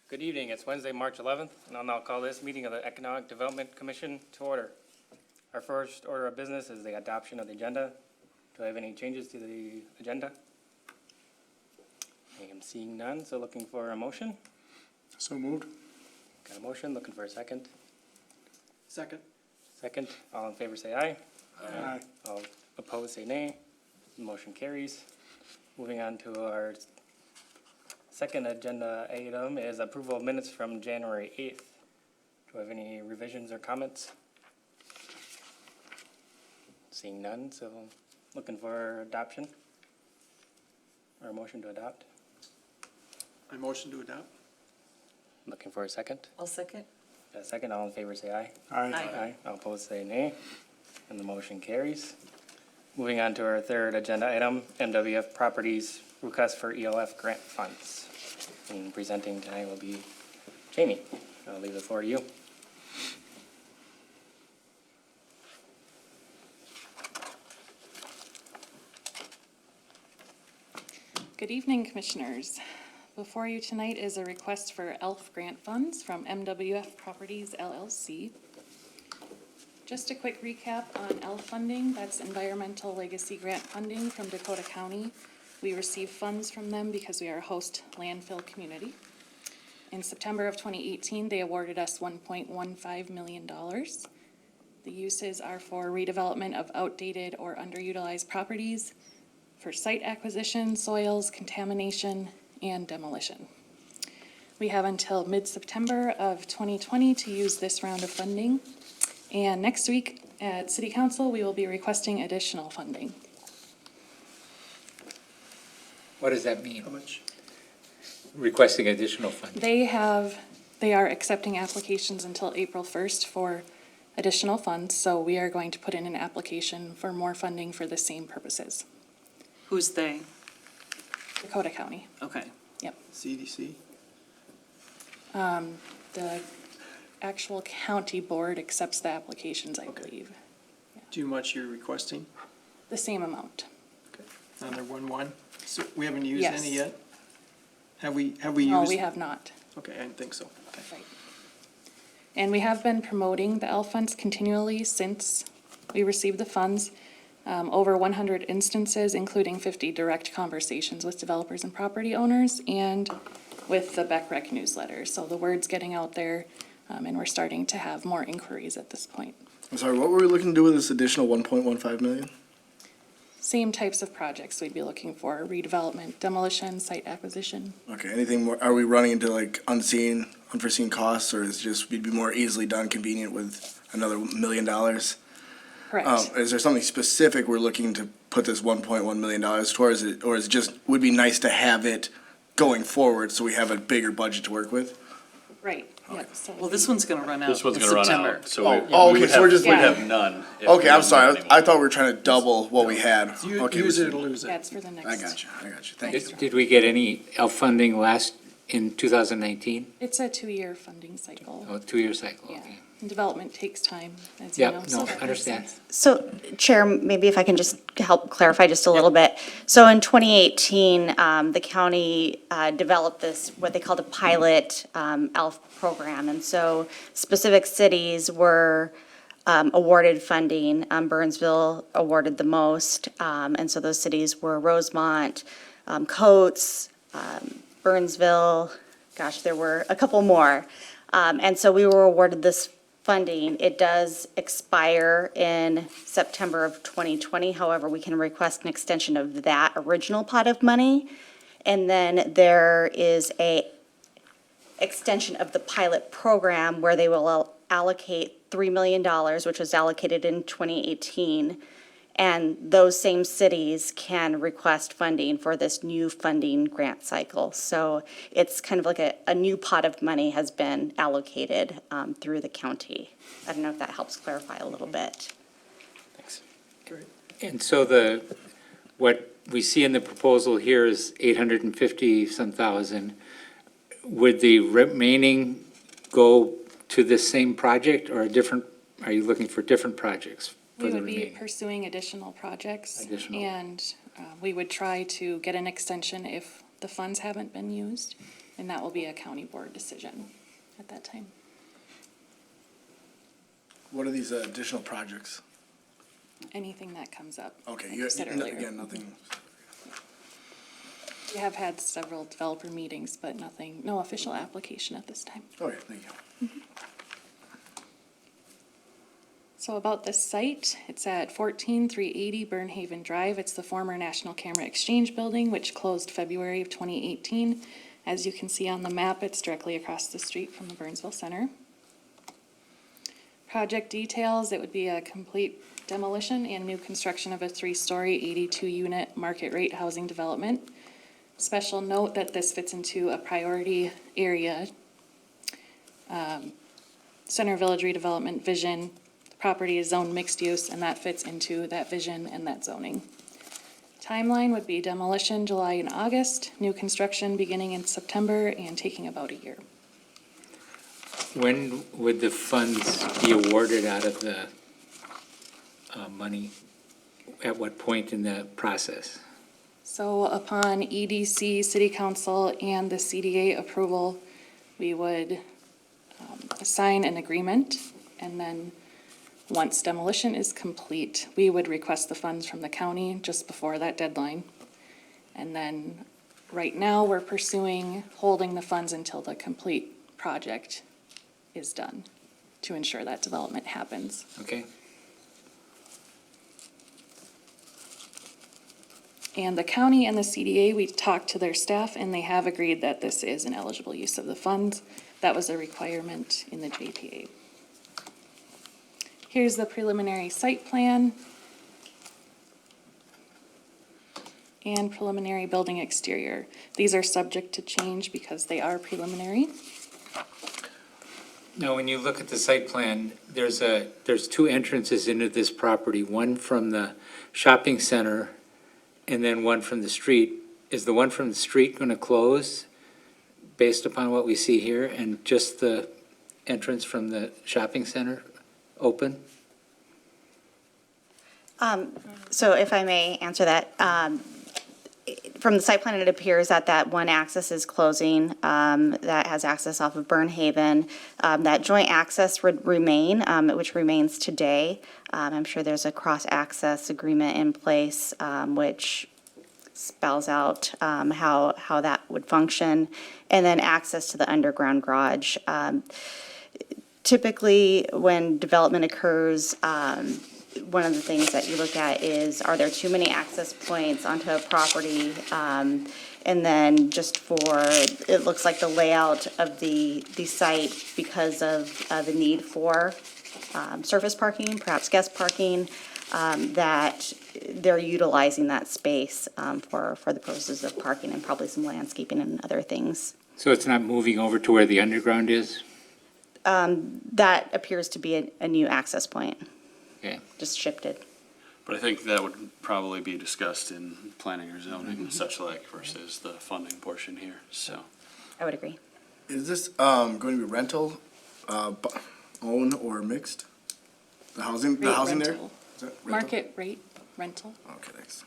Good evening. It's Wednesday, March 11th, and I'll now call this meeting of the Economic Development Commission to order. Our first order of business is the adoption of the agenda. Do I have any changes to the agenda? I am seeing none, so looking for a motion. So moved. Got a motion, looking for a second. Second. Second, all in favor say aye. Aye. All opposed say nay. The motion carries. Moving on to our second agenda item is approval of minutes from January 8th. Do I have any revisions or comments? Seeing none, so looking for adoption or a motion to adopt. I motion to adopt. Looking for a second. I'll second. Got a second, all in favor say aye. Aye. Aye. All opposed say nay, and the motion carries. Moving on to our third agenda item, MWF Properties request for ELF grant funds. And presenting tonight will be Jamie. I'll leave the floor to you. Good evening, Commissioners. Before you tonight is a request for ELF grant funds from MWF Properties LLC. Just a quick recap on ELF funding. That's Environmental Legacy Grant funding from Dakota County. We receive funds from them because we are a host landfill community. In September of 2018, they awarded us $1.15 million. The uses are for redevelopment of outdated or underutilized properties, for site acquisition, soils, contamination, and demolition. We have until mid-September of 2020 to use this round of funding. And next week at City Council, we will be requesting additional funding. What does that mean? How much? Requesting additional funding? They are accepting applications until April 1st for additional funds, so we are going to put in an application for more funding for the same purposes. Who's they? Dakota County, Okay. yep. CDC? The actual county board accepts the applications, I believe. Do you much you're requesting? The same amount. Okay. Another 1-1? So we haven't used Yes. any yet? Have we used? No, we have not. Okay, I didn't think so. Okay. Right. And we have been promoting the ELF funds continually since we received the funds. Over 100 instances, including 50 direct conversations with developers and property owners, and with the Beck Rec newsletter. So the word's getting out there, and we're starting to have more inquiries at this point. I'm sorry, what were we looking to do with this additional 1.15 million? Same types of projects we'd be looking for: redevelopment, demolition, site acquisition. Okay, anything more, are we running into like unforeseen costs, or is it just, we'd be more easily done, convenient with another $1 million? Correct. Is there something specific we're looking to put this $1.1 million towards, or is it just, would be nice to have it going forward so we have a bigger budget to work with? Right, yep. So Well, this one's gonna run out This one's in gonna run September. out, so okay, so we're just- we'd have none. if we Okay, I'm didn't sorry, do it I anymore. thought we were trying to double what we had. You Okay, use it or lose it. That's for the next. I got you, thank you. Did we get any ELF funding in 2019? It's a 2-year funding cycle. Oh, 2-year cycle, Yeah, okay. and development takes time, as you Yep, know. no, so that makes understand. sense. So, Chair, maybe if I can just help clarify just a little bit. So in 2018, the county developed this, what they called a pilot ELF program. And so specific cities were awarded funding. Burnsville awarded the most. And so those cities were Rosemont, Coates, Burnsville, gosh, there were a couple more. And so we were awarded this funding. It does expire in September of 2020. However, we can request an extension of that original pot of money. And then there is a extension of the pilot program where they will allocate $3 million, which was allocated in 2018. And those same cities can request funding for this new funding grant cycle. So it's kind of like a new pot of money has been allocated through the county. I don't know if that helps clarify a little bit. Thanks. Great. And so what we see in the proposal here is 850-some thousand. Would the remaining go to this same project or are you looking for different projects? We would be pursuing additional projects. And we would try to get an extension if the funds haven't been used. And that will be a county board decision at that time. What are these additional projects? Anything that comes up. Okay, like you, I said earlier. again, nothing, We have had several developer meetings, but nothing, no official application at this time. okay, thank you. So about this site, it's at 14380 Burnhaven Drive. It's the former National Camera Exchange Building, which closed February of 2018. As you can see on the map, it's directly across the street from the Burnsville Center. Project details, it would be a complete demolition and new construction of a 3-story, 82-unit market rate housing development. Special note that this fits into a priority area. Center Village redevelopment vision. The property is zoned mixed use, and that fits into that vision and that zoning. Timeline would be demolition July and August, new construction beginning in September and taking about a year. When would the funds be awarded out of the money? At what point in the process? So upon EDC, City Council, and the CDA approval, we would assign an agreement, and then once demolition is complete, we would request the funds from the county just before that deadline. And then, right now, we're pursuing holding the funds until the complete project is done to ensure that development happens. Okay? And the county and the CDA, we talked to their staff, and they have agreed that this is an eligible use of the funds. That was a requirement in the JPA. Here's the preliminary site plan and preliminary building exterior. These are subject to change because they are preliminary. Now, when you look at the site plan, there's 2 entrances into this property, one from the shopping center and then one from the street. Is the one from the street going to close based upon what we see here, and just the entrance from the shopping center open? So if I may answer that, from the site plan, it appears that that one access is closing, that has access off of Burnhaven. That joint access would remain, which remains today. I'm sure there's a cross-access agreement in place, which spells out how that would function, and then access to the underground garage. Typically, when development occurs, one of the things that you look at is, are there too many access points onto a property? And then just for, it looks like the layout of the site, because of the need for surface parking, perhaps guest parking, that they're utilizing that space for the purposes of parking and probably some landscaping and other things. So it's not moving over to where the underground is? That appears to be a new access point, Okay. just shifted. But I think that would probably be discussed in planning or zoning and such like versus the funding portion here, so. I would agree. Is this going to be rental, own, or mixed? The housing Rate there? rental. Is that rental? Market rate rental. Okay, thanks.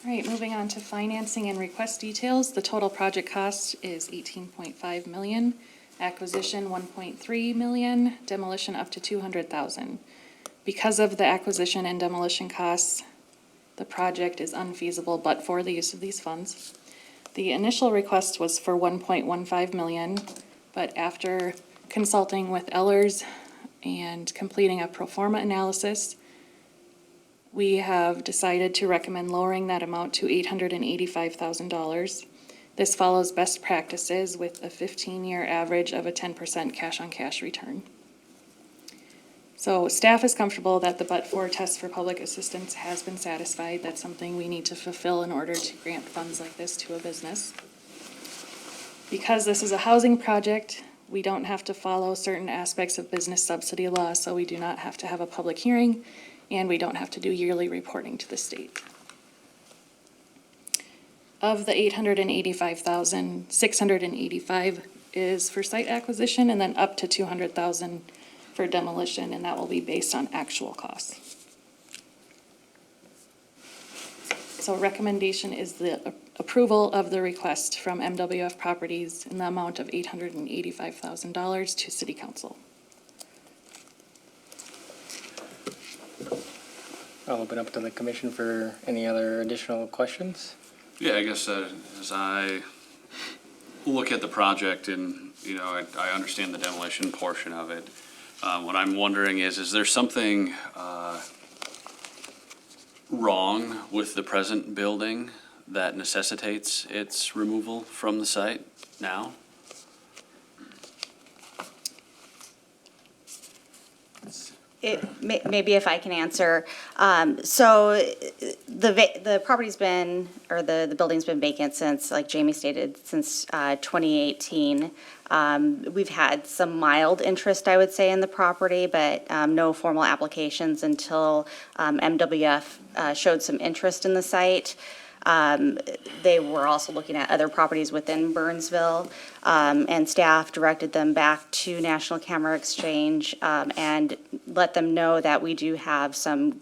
All right, moving on to financing and request details. The total project cost is 18.5 million, acquisition 1.3 million, demolition up to 200,000. Because of the acquisition and demolition costs, the project is unfeasible but for the use of these funds. The initial request was for 1.15 million, but after consulting with Ehlers and completing a pro forma analysis, we have decided to recommend lowering that amount to $885,000. This follows best practices with a 15-year average of a 10% cash-on-cash return. So staff is comfortable that the but-for test for public assistance has been satisfied. That's something we need to fulfill in order to grant funds like this to a business. Because this is a housing project, we don't have to follow certain aspects of business subsidy law, so we do not have to have a public hearing, and we don't have to do yearly reporting to the state. Of the 885,000, 685 is for site acquisition, and then up to 200,000 for demolition, and that will be based on actual costs. So recommendation is the approval of the request from MWF Properties in the amount of $885,000 to City Council. I'll open up to the commission for any other additional questions. Yeah, I guess as I look at the project and, you know, I understand the demolition portion of it. What I'm wondering is there something wrong with the present building that necessitates its removal from the site now? Maybe if I can answer. So the property's been, or the building's been vacant since, like Jamie stated, since 2018. We've had some mild interest, I would say, in the property, but no formal applications until MWF showed some interest in the site. They were also looking at other properties within Burnsville, and staff directed them back to National Camera Exchange, and let them know that we do have some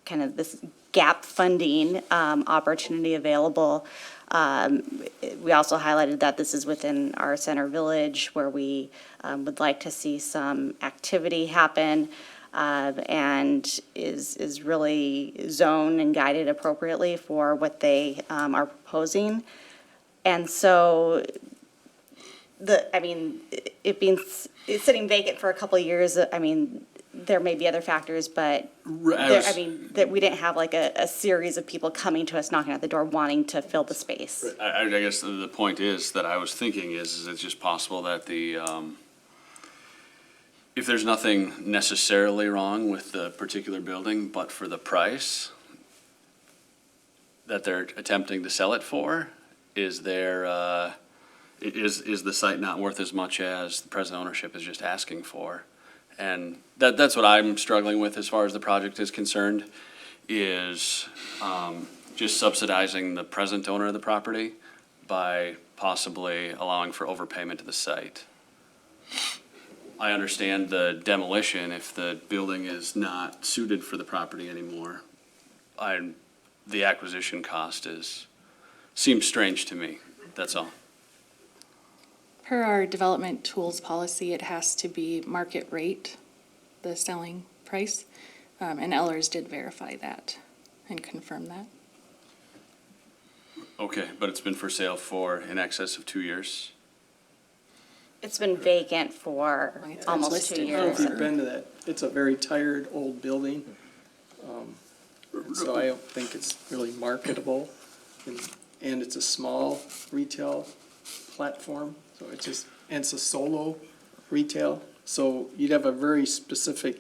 kind of this gap funding opportunity available. We also highlighted that this is within our center village where we would like to see some activity happen. And is really zoned and guided appropriately for what they are proposing. And so it's sitting vacant for a couple of years, I mean, there may be other factors, but that we didn't have like a series of people coming to us, knocking at the door, wanting to fill the space. I guess the point is that I was thinking is it's just possible that if there's nothing necessarily wrong with the particular building, but for the price that they're attempting to sell it for, is the site not worth as much as the present ownership is just asking for? And that's what I'm struggling with as far as the project is concerned, is just subsidizing the present owner of the property by possibly allowing for overpayment to the site. I understand the demolition if the building is not suited for the property anymore. The acquisition cost seems strange to me, that's all. Per our development tools policy, it has to be market rate, the selling price, and Ehlers did verify that and confirm that. Okay, but it's been for sale for in excess of 2 years? It's been vacant for It's almost listed. 2 I don't know if years. you've been to that. It's a very tired, old building. So I don't think it's really marketable. And it's a small retail platform, so and it's a solo retail. So you'd have a very specific,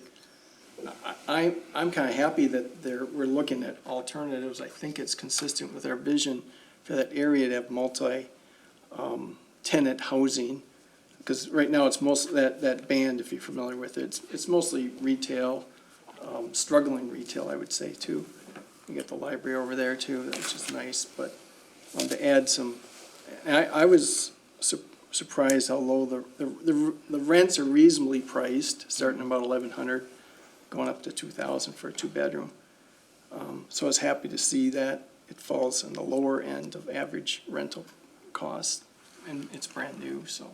I'm kind of happy that we're looking at alternatives. I think it's consistent with our vision for that area to have multi-tenant housing. Because right now, it's that band, if you're familiar with it, it's mostly retail, struggling retail, I would say, too. You get the library over there, too, which is nice, but to add some, and I was surprised how low the rents are reasonably priced, starting about 1,100, going up to 2,000 for a two-bedroom. So I was happy to see that it falls on the lower end of average rental cost, and it's brand new, so.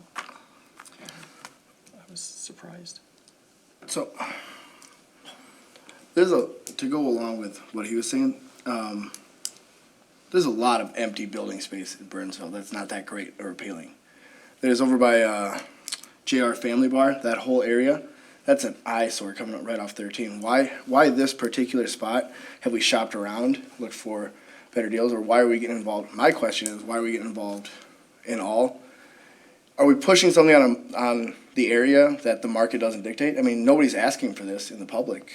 I was surprised. So, to go along with what he was saying, there's a lot of empty building space in Burnsville that's not that great or appealing. There's over by JR Family Bar, that whole area, that's an eyesore coming up right off 13. Why this particular spot? Have we shopped around, looked for better deals, or why are we getting involved? My question is, why are we getting involved in all? Are we pushing something on the area that the market doesn't dictate? I mean, nobody's asking for this in the public,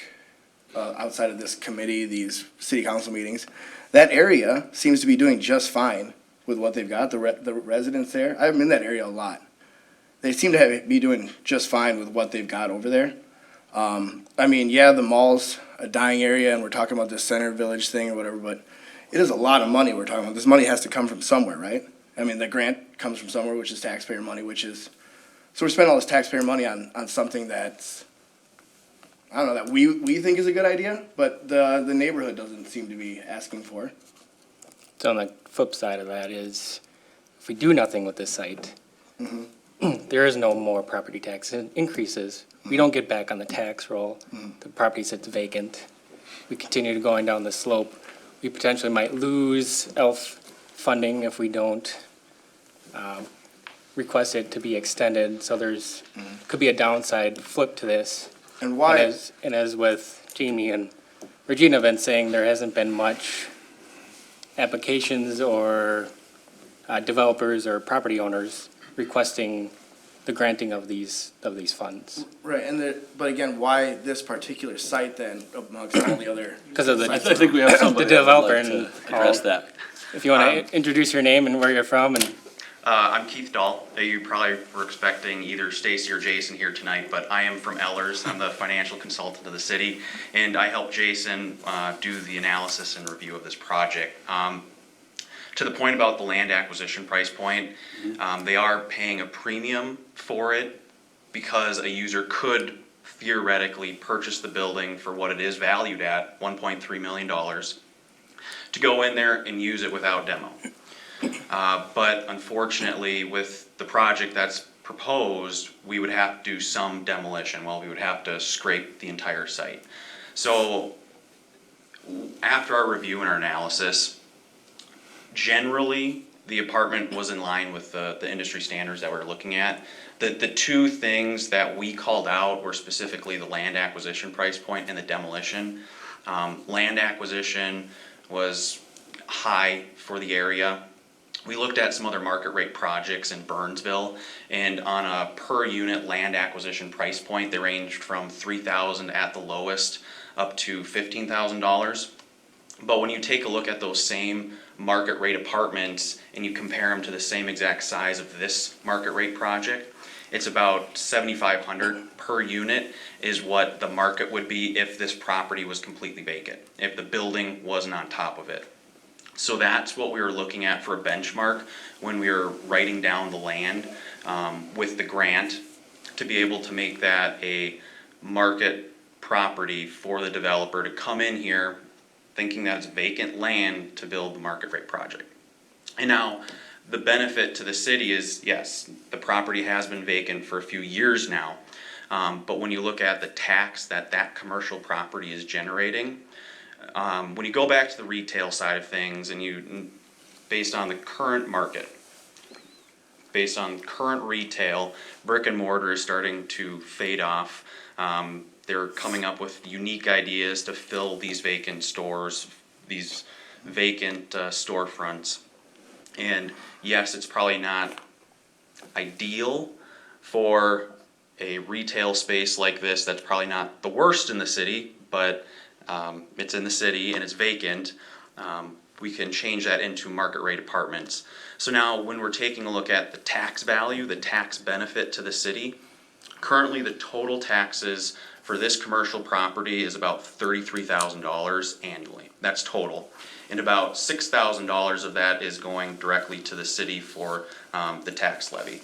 outside of this committee, these city council meetings. That area seems to be doing just fine with what they've got, the residents there. I'm in that area a lot. They seem to be doing just fine with what they've got over there. I mean, yeah, the mall's a dying area, and we're talking about this center village thing or whatever, but it is a lot of money we're talking about. This money has to come from somewhere, right? I mean, the grant comes from somewhere, which is taxpayer money, so we're spending all this taxpayer money on something that's, I don't know, that we think is a good idea, but the neighborhood doesn't seem to be asking for. So on the flip side of that is, if we do nothing with this site, there is no more property tax increases. We don't get back on the tax roll. The property sits vacant. We continue to going down the slope. We potentially might lose ELF funding if we don't request it to be extended. So there's, could be a downside flip to this. And And why, as with Jamie and Regina have been saying, there hasn't been much applications or developers or property owners requesting the granting of these funds. right, and but again, why this particular site then amongst all the other? Because of the, I think we have somebody The that would developer like to and address all. that. if you want to introduce your name and where you're from and I'm Keith Dahl. You probably were expecting either Stacy or Jason here tonight, but I am from Ehlers. I'm the financial consultant of the city, and I help Jason do the analysis and review of this project. To the point about the land acquisition price point, they are paying a premium for it because a user could theoretically purchase the building for what it is valued at, $1.3 million, to go in there and use it without demo. But unfortunately, with the project that's proposed, we would have to do some demolition. Well, we would have to scrape the entire site. So after our review and our analysis, generally, the apartment was in line with the industry standards that we're looking at. The two things that we called out were specifically the land acquisition price point and the demolition. Land acquisition was high for the area. We looked at some other market rate projects in Burnsville, and on a per unit land acquisition price point, they ranged from $3,000 at the lowest up to $15,000. But when you take a look at those same market rate apartments and you compare them to the same exact size of this market rate project, it's about $7,500 per unit is what the market would be if this property was completely vacant, if the building wasn't on top of it. So that's what we were looking at for a benchmark when we were writing down the land with the grant, to be able to make that a market property for the developer to come in here thinking that it's vacant land to build the market rate project. And now, the benefit to the city is, yes, the property has been vacant for a few years now, but when you look at the tax that commercial property is generating, when you go back to the retail side of things and you, based on the current market, based on current retail, brick and mortar is starting to fade off. They're coming up with unique ideas to fill these vacant stores, these vacant storefronts. And yes, it's probably not ideal for a retail space like this. That's probably not the worst in the city, but it's in the city and it's vacant. We can change that into market rate apartments. So now when we're taking a look at the tax value, the tax benefit to the city, currently the total taxes for this commercial property is about $33,000 annually. That's total. And about $6,000 of that is going directly to the city for the tax levy.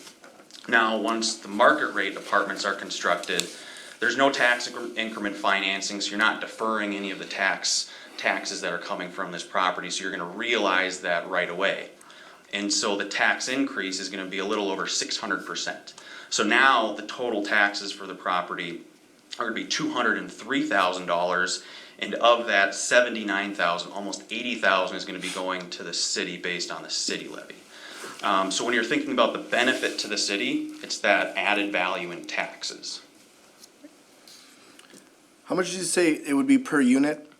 Now, once the market rate apartments are constructed, there's no tax increment financing, so you're not deferring any of the taxes that are coming from this property, so you're gonna realize that right away. And so the tax increase is gonna be a little over 600%. So now the total taxes for the property are gonna be $203,000, and of that, $79,000, almost $80,000 is gonna be going to the city based on the city levy. So when you're thinking about the benefit to the city, it's that added value in taxes. How much did you say it would be per unit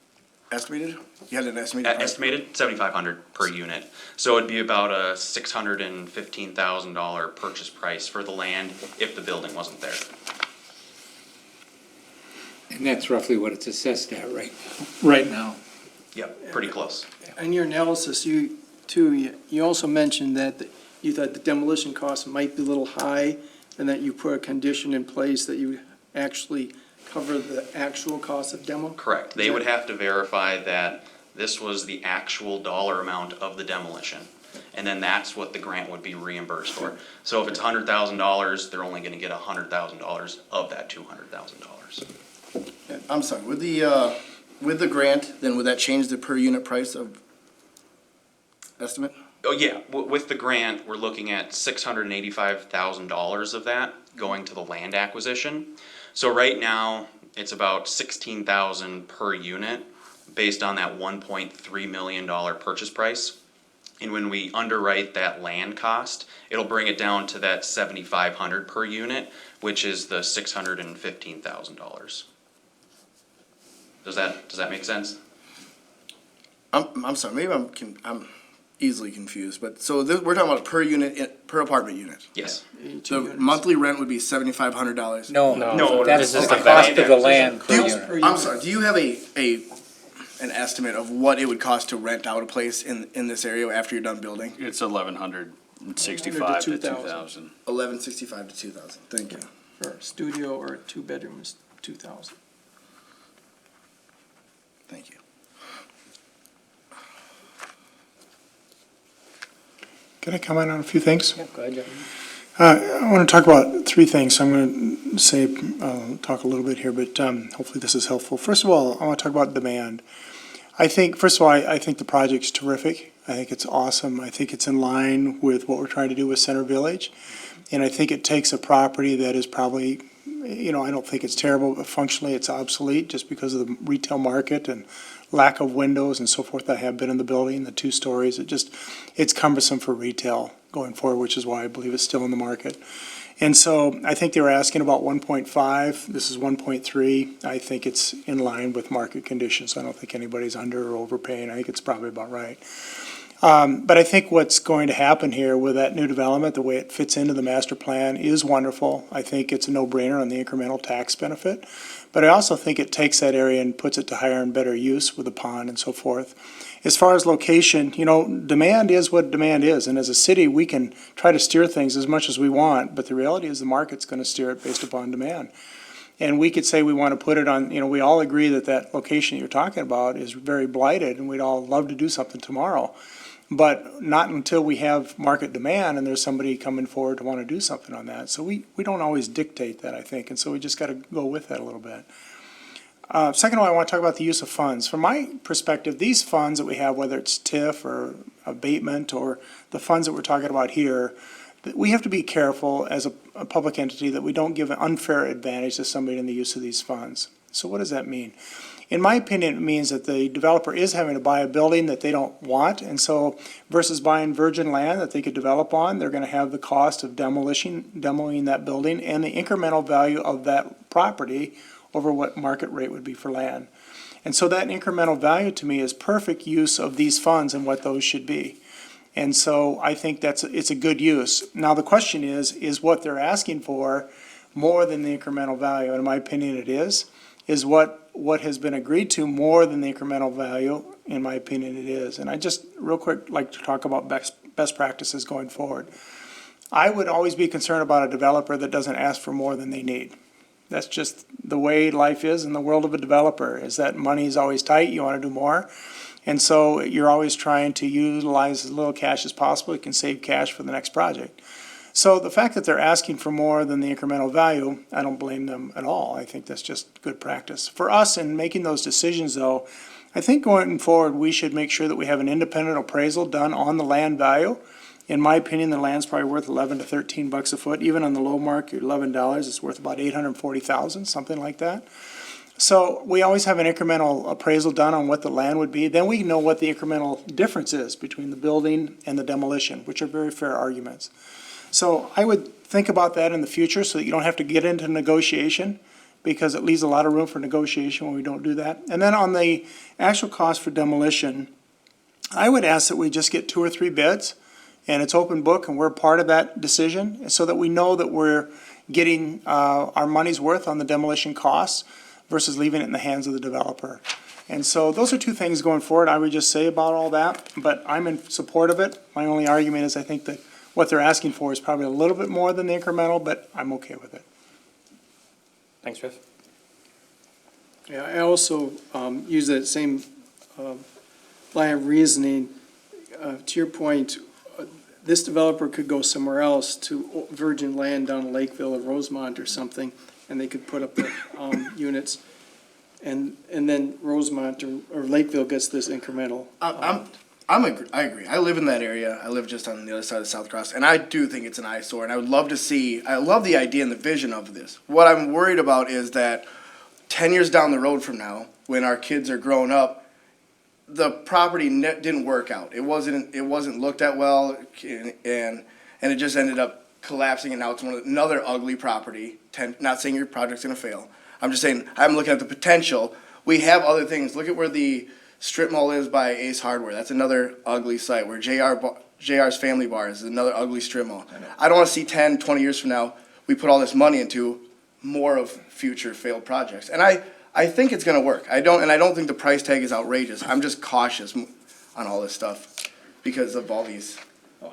estimated? You had an estimated price? Estimated $7,500 per unit. So it'd be about a $615,000 purchase price for the land if the building wasn't there. And that's roughly what it's assessed at right now. Yep, pretty close. In your analysis, you also mentioned that you thought the demolition costs might be a little high, and that you put a condition in place that you would actually cover the actual cost of demo? Correct. They would have to verify that this was the actual dollar amount of the demolition. And then that's what the grant would be reimbursed for. So if it's $100,000, they're only gonna get $100,000 of that $200,000. I'm sorry, with the grant, then would that change the per unit price of? estimate? Oh, yeah, with the grant, we're looking at $685,000 of that going to the land acquisition. So right now, it's about 16,000 per unit, based on that $1.3 million purchase price. And when we underwrite that land cost, it'll bring it down to that 7,500 per unit, which is the $615,000. Does that make sense? I'm sorry, maybe I'm easily confused, but so we're talking about per unit, per apartment unit. Yes. The monthly rent would be $7,500. No, No, that's this is the the cost land of the land per Do you, unit. I'm sorry, do you have an estimate of what it would cost to rent out a place in this area after you're done building? It's 1,165 to 2,000. 2,000. 1165 to 2,000, thank you. For a studio or a two-bedroom is 2,000. Thank you. Can I comment on a few things? Yeah, go ahead, Jeff. I want to talk about three things. So I'm going to talk a little bit here, but hopefully this is helpful. First of all, I want to talk about demand. I think, first of all, I think the project's terrific. I think it's awesome. I think it's in line with what we're trying to do with Center Village. And I think it takes a property that is probably, I don't think it's terrible, but functionally it's obsolete just because of the retail market and lack of windows and so forth that have been in the building, the 2 stories. It's cumbersome for retail going forward, which is why I believe it's still in the market. And so I think they were asking about 1.5. This is 1.3. I think it's in line with market conditions. I don't think anybody's under or overpaying. I think it's probably about right. But I think what's going to happen here with that new development, the way it fits into the master plan, is wonderful. I think it's a no-brainer on the incremental tax benefit. But I also think it takes that area and puts it to higher and better use with the pond and so forth. As far as location, demand is what demand is. And as a city, we can try to steer things as much as we want, but the reality is the market's going to steer it based upon demand. And we could say we want to put it on, we all agree that that location you're talking about is very blighted, and we'd all love to do something tomorrow. But not until we have market demand and there's somebody coming forward to want to do something on that. So we don't always dictate that, I think, and so we just got to go with that a little bit. Second of all, I want to talk about the use of funds. From my perspective, these funds that we have, whether it's TIF or abatement or the funds that we're talking about here, that we have to be careful as a public entity that we don't give an unfair advantage to somebody in the use of these funds. So what does that mean? In my opinion, it means that the developer is having to buy a building that they don't want, and so versus buying virgin land that they could develop on, they're going to have the cost of demoing that building and the incremental value of that property over what market rate would be for land. And so that incremental value to me is perfect use of these funds and what those should be. And so I think it's a good use. Now the question is what they're asking for more than the incremental value? And in my opinion, it is what has been agreed to more than the incremental value. In my opinion, it is. And I just real quick like to talk about best practices going forward. I would always be concerned about a developer that doesn't ask for more than they need. That's just the way life is in the world of a developer, is that money is always tight, you want to do more. And so you're always trying to utilize as little cash as possible. You can save cash for the next project. So the fact that they're asking for more than the incremental value, I don't blame them at all. I think that's just good practice. For us in making those decisions though, I think going forward, we should make sure that we have an independent appraisal done on the land value. In my opinion, the land's probably worth $11 to $13 a foot. Even on the low market, $11, it's worth about $840,000, something like that. So we always have an incremental appraisal done on what the land would be. Then we know what the incremental difference is between the building and the demolition, which are very fair arguments. So I would think about that in the future so that you don't have to get into negotiation, because it leaves a lot of room for negotiation when we don't do that. And then on the actual cost for demolition, I would ask that we just get 2 or 3 bids, and it's open book, and we're part of that decision, so that we know that we're getting our money's worth on the demolition costs versus leaving it in the hands of the developer. And so those are 2 things going forward I would just say about all that, but I'm in support of it. My only argument is I think that what they're asking for is probably a little bit more than the incremental, but I'm okay with it. Thanks, Jeff. Yeah, I also use that same line of reasoning. To your point, this developer could go somewhere else to virgin land down in Lakeville or Rosemont or something, and they could put up the units, and then Rosemont or Lakeville gets this incremental. I agree. I live in that area. I live just on the other side of South Cross, and I do think it's an eyesore. And I would love to see. I love the idea and the vision of this. What I'm worried about is that 10 years down the road from now, when our kids are grown up, the property didn't work out. It wasn't looked at well, and it just ended up collapsing. And now it's another ugly property. Not saying your project's gonna fail. I'm just saying I'm looking at the potential. We have other things. Look at where the strip mall is by Ace Hardware. That's another ugly site. Where JR's Family Bar is another ugly strip mall. I don't want to see 10, 20 years from now, we put all this money into more of future failed projects. And I think it's going to work. I don't think the price tag is outrageous. I'm just cautious on all this stuff because of all these.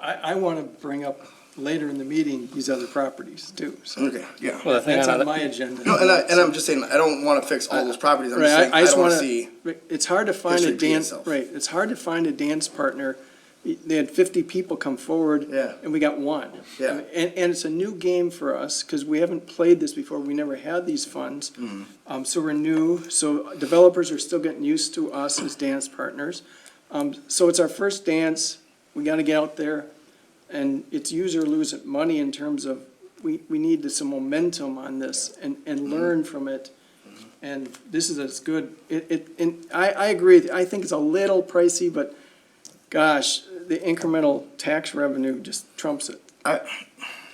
I want to bring up later in the meeting these other properties too. So Okay, yeah. Well, the thing that's on on my agenda. No, and I'm just saying, I don't want to fix all those properties. I'm just saying, I just don't want to wanna- see. It's hard to find this a repeat dance, itself. right, it's hard to find a dance partner. They had 50 people come forward. Yeah. And we got one. Yeah. And it's a new game for us, because we haven't played this before, we never had these funds. So we're new, so developers are still getting used to us as dance partners. So it's our first dance, we gotta get out there, and it's use or lose it money in terms of, we need some momentum on this and learn from it. And this is as good, and I agree, I think it's a little pricey, but gosh, the incremental tax revenue just trumps it.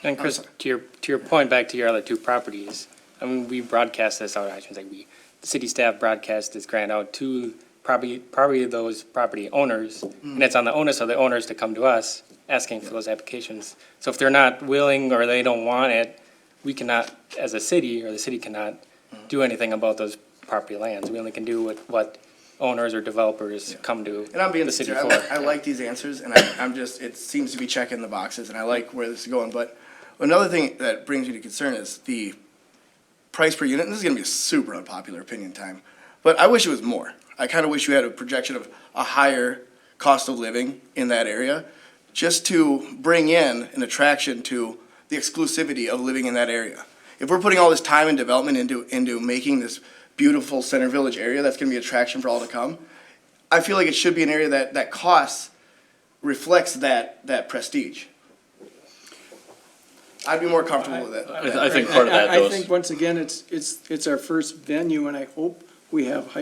And Chris, to your point, back to your other two properties, I mean, we broadcast this out, I shouldn't say we, the city staff broadcast this grant out to probably those property owners, and it's on the onus of the owners to come to us asking for those applications. So if they're not willing or they don't want it, we cannot, as a city, or the city cannot do anything about those property lands. We only can do what owners or developers come to And I'm being the city sincere, for. I like these answers, and I'm just, it seems to be checking the boxes, and I like where this is going. But another thing that brings me to concern is the price per unit, and this is gonna be a super unpopular opinion time, but I wish it was more. I kinda wish you had a projection of a higher cost of living in that area, just to bring in an attraction to the exclusivity of living in that area. If we're putting all this time and development into making this beautiful Center Village area that's gonna be attraction for all to come, I feel like it should be an area that costs reflects that prestige. I'd be more comfortable with it. I think part of that I goes. think, once again, it's our first venue, and I hope we have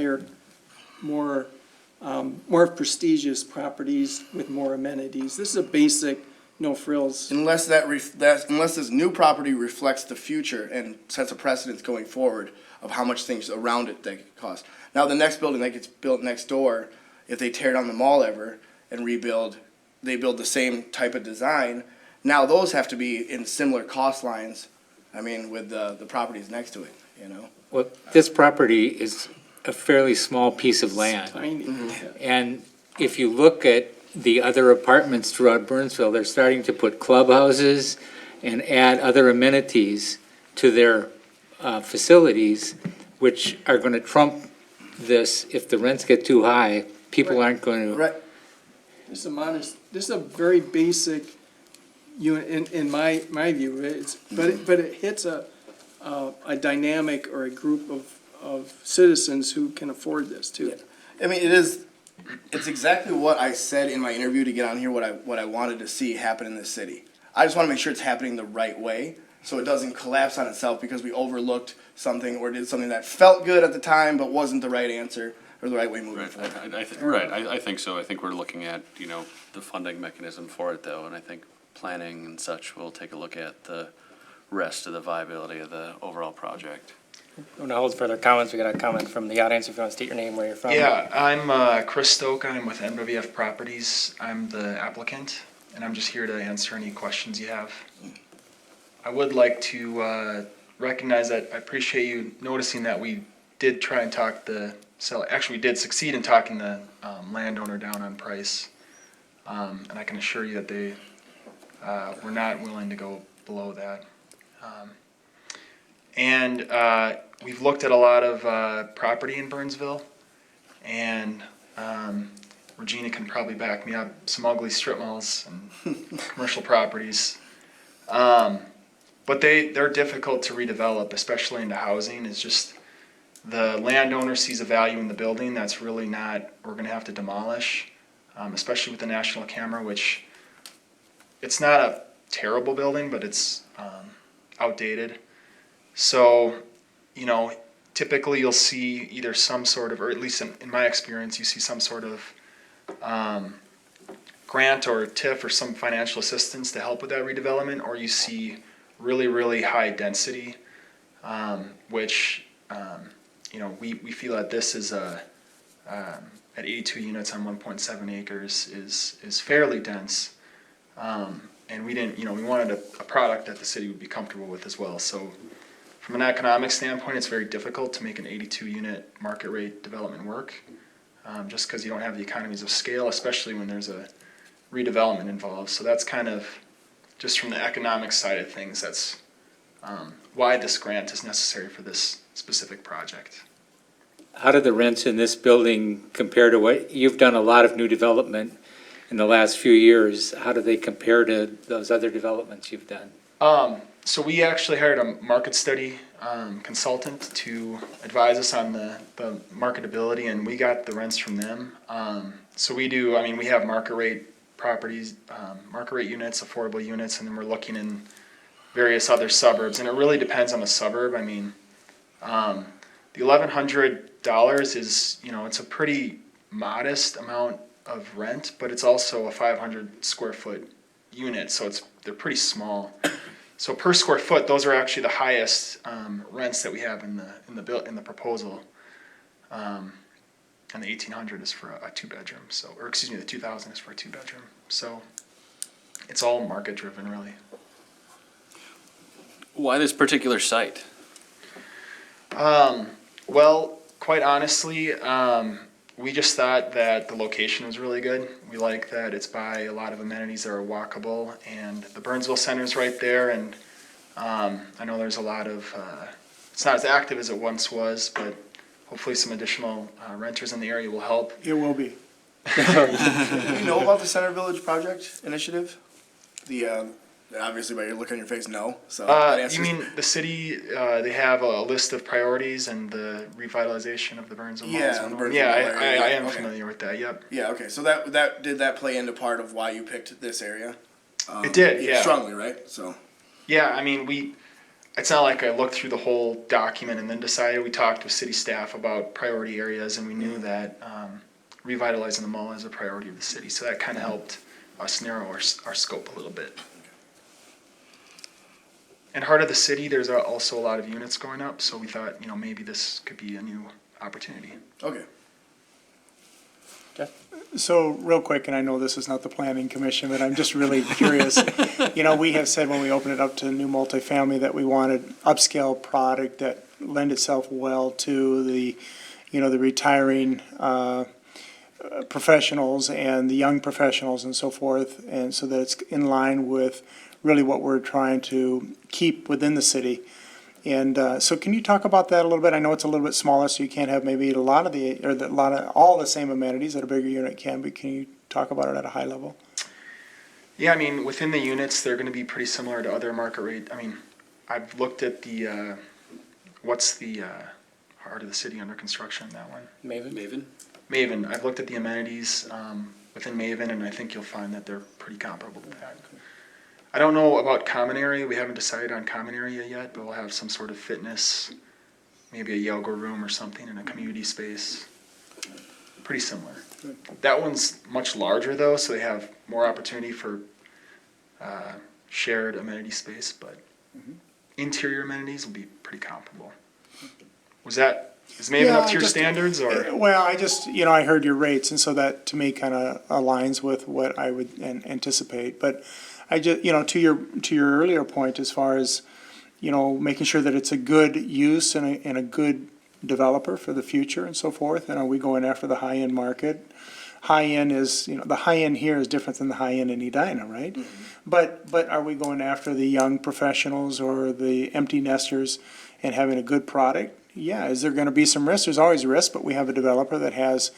more prestigious properties with more amenities. This is a basic, no frills. Unless unless this new property reflects the future and sets a precedence going forward of how much things around it that could cost. Now, the next building that gets built next door, if they tear down the mall ever and rebuild, they build the same type of design. Now those have to be in similar cost lines, I mean, with the properties next to it, you know? Well, this property is a fairly small piece of land. Tiny. And if you look at the other apartments throughout Burnsville, they're starting to put clubhouses and add other amenities to their facilities, which are gonna trump this. If the rents get too high, people aren't going to. Right. This is a very basic unit in my view. But it hits a dynamic or a group of citizens who can afford this too. I mean, it's exactly what I said in my interview to get on here, what I wanted to see happen in this city. I just want to make sure it's happening the right way, so it doesn't collapse on itself because we overlooked something or did something that felt good at the time but wasn't the right answer or the right way moving forward. I think so. I think we're looking at, the funding mechanism for it though, and I think planning and such will take a look at the rest of the viability of the overall project. We're gonna hold further comments. We got a comment from the audience. If you want to state your name, where you're from. Yeah, I'm Chris Stoke. I'm with MWF Properties. I'm the applicant, and I'm just here to answer any questions you have. I would like to recognize that I appreciate you noticing that we did try and talk the seller. Actually, we did succeed in talking the landowner down on price, and I can assure you that they were not willing to go below that. And we've looked at a lot of property in Burnsville, and Regina can probably back me up, some ugly strip malls and commercial properties. But they're difficult to redevelop, especially into housing. It's just the landowner sees a value in the building that's really not, we're gonna have to demolish. especially with the National Camera, which it's not a terrible building, but it's outdated. So, you know, typically you'll see either some sort of, or at least in my experience, you see some sort of grant or TIF or some financial assistance to help with that redevelopment, or you see really, really high density, which, you know, we feel that this is at 82 units on 1.7 acres is fairly dense. And we didn't, you know, we wanted a product that the city would be comfortable with as well. So from an economic standpoint, it's very difficult to make an 82 unit market rate development work, just because you don't have the economies of scale, especially when there's a redevelopment involved. So that's kind of, just from the economic side of things, that's why this grant is necessary for this specific project. How do the rents in this building compare to what, you've done a lot of new development in the last few years. How do they compare to those other developments you've done? So we actually hired a market study consultant to advise us on the marketability, and we got the rents from them. So we do, I mean, we have market rate properties, market rate units, affordable units, and then we're looking in various other suburbs, and it really depends on the suburb. I mean, the $1,100 is, you know, it's a pretty modest amount of rent, but it's also a 500 square foot unit, so they're pretty small. So per square foot, those are actually the highest rents that we have in the proposal. And the 1,800 is for a 2-bedroom. So, or excuse me, the 2,000 is for a 2-bedroom. So it's all market driven, really. Why this particular site? Well, quite honestly, we just thought that the location was really good. We like that it's by a lot of amenities that are walkable, and the Burnsville Center's right there, and I know there's a lot of, it's not as active as it once was, but hopefully some additional renters in the area will help. It will be. Do you know about the Center Village Project initiative? Obviously, by your look on your face, no. So You mean the city, they have a list of priorities and the revitalization of the Burnsville Mall? Yeah, the Burnsville Yeah, Mall area. I am Okay. familiar with that, yep. Yeah, okay, so that did that play into part of why you picked this area? It did, yeah. Strongly, right? So. Yeah, I mean, it's not like I looked through the whole document and then decided. We talked with city staff about priority areas, and we knew that revitalizing the mall is a priority of the city. So that kind of helped us narrow our scope a little bit. In heart of the city, there's also a lot of units going up, so we thought, you know, maybe this could be a new opportunity. Okay. So real quick, and I know this is not the planning commission, but I'm just really curious. You know, we have said when we opened it up to new multifamily that we wanted upscale product that lend itself well to the, you know, the retiring professionals and the young professionals and so forth, and so that it's in line with really what we're trying to keep within the city. And so can you talk about that a little bit? I know it's a little bit smaller, so you can't have maybe all the same amenities that a bigger unit can, but can you talk about it at a high level? Yeah, I mean, within the units, they're going to be pretty similar to other market rate. I mean, I've looked at the, what's the heart of the city under construction, that one? Maven. I've looked at the amenities within Maven, and I think you'll find that they're pretty comparable to that. I don't know about common area. We haven't decided on common area yet, but we'll have some sort of fitness, maybe a yoga room or something in a community space. Pretty similar. That one's much larger though, so they have more opportunity for shared amenity space, but interior amenities will be pretty comparable. Is Maven up to your standards, or? Well, I just, you know, I heard your rates, and so that to me kind of aligns with what I would anticipate. But I just, you know, to your earlier point, as far as, you know, making sure that it's a good use and a good developer for the future and so forth, and are we going after the high-end market? High-end is, you know, the high-end here is different than the high-end in Edina, right? Mm-hmm. But are we going after the young professionals or the empty nesters and having a good product? Yeah, is there going to be some risk? There's always risk, but we have a developer that has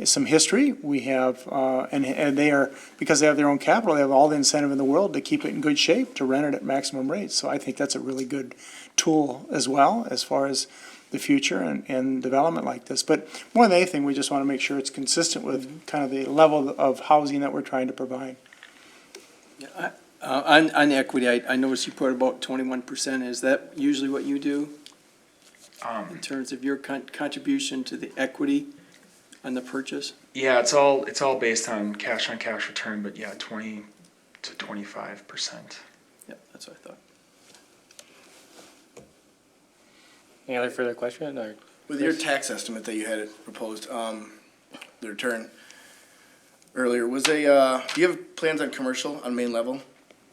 some history. We have, and they are, because they have their own capital, they have all the incentive in the world to keep it in good shape, to rent it at maximum rates. So I think that's a really good tool as well, as far as the future and development like this. But more than anything, we just want to make sure it's consistent with kind of the level of housing that we're trying to provide. On equity, I noticed you put about 21%. Is that usually what you do in terms of your contribution to the equity on the purchase? Yeah, it's all based on cash return, but yeah, 20 to 25%. Yep, that's what I thought. Any other further question, or? With your tax estimate that you had proposed, the return earlier, was do you have plans on commercial on main level?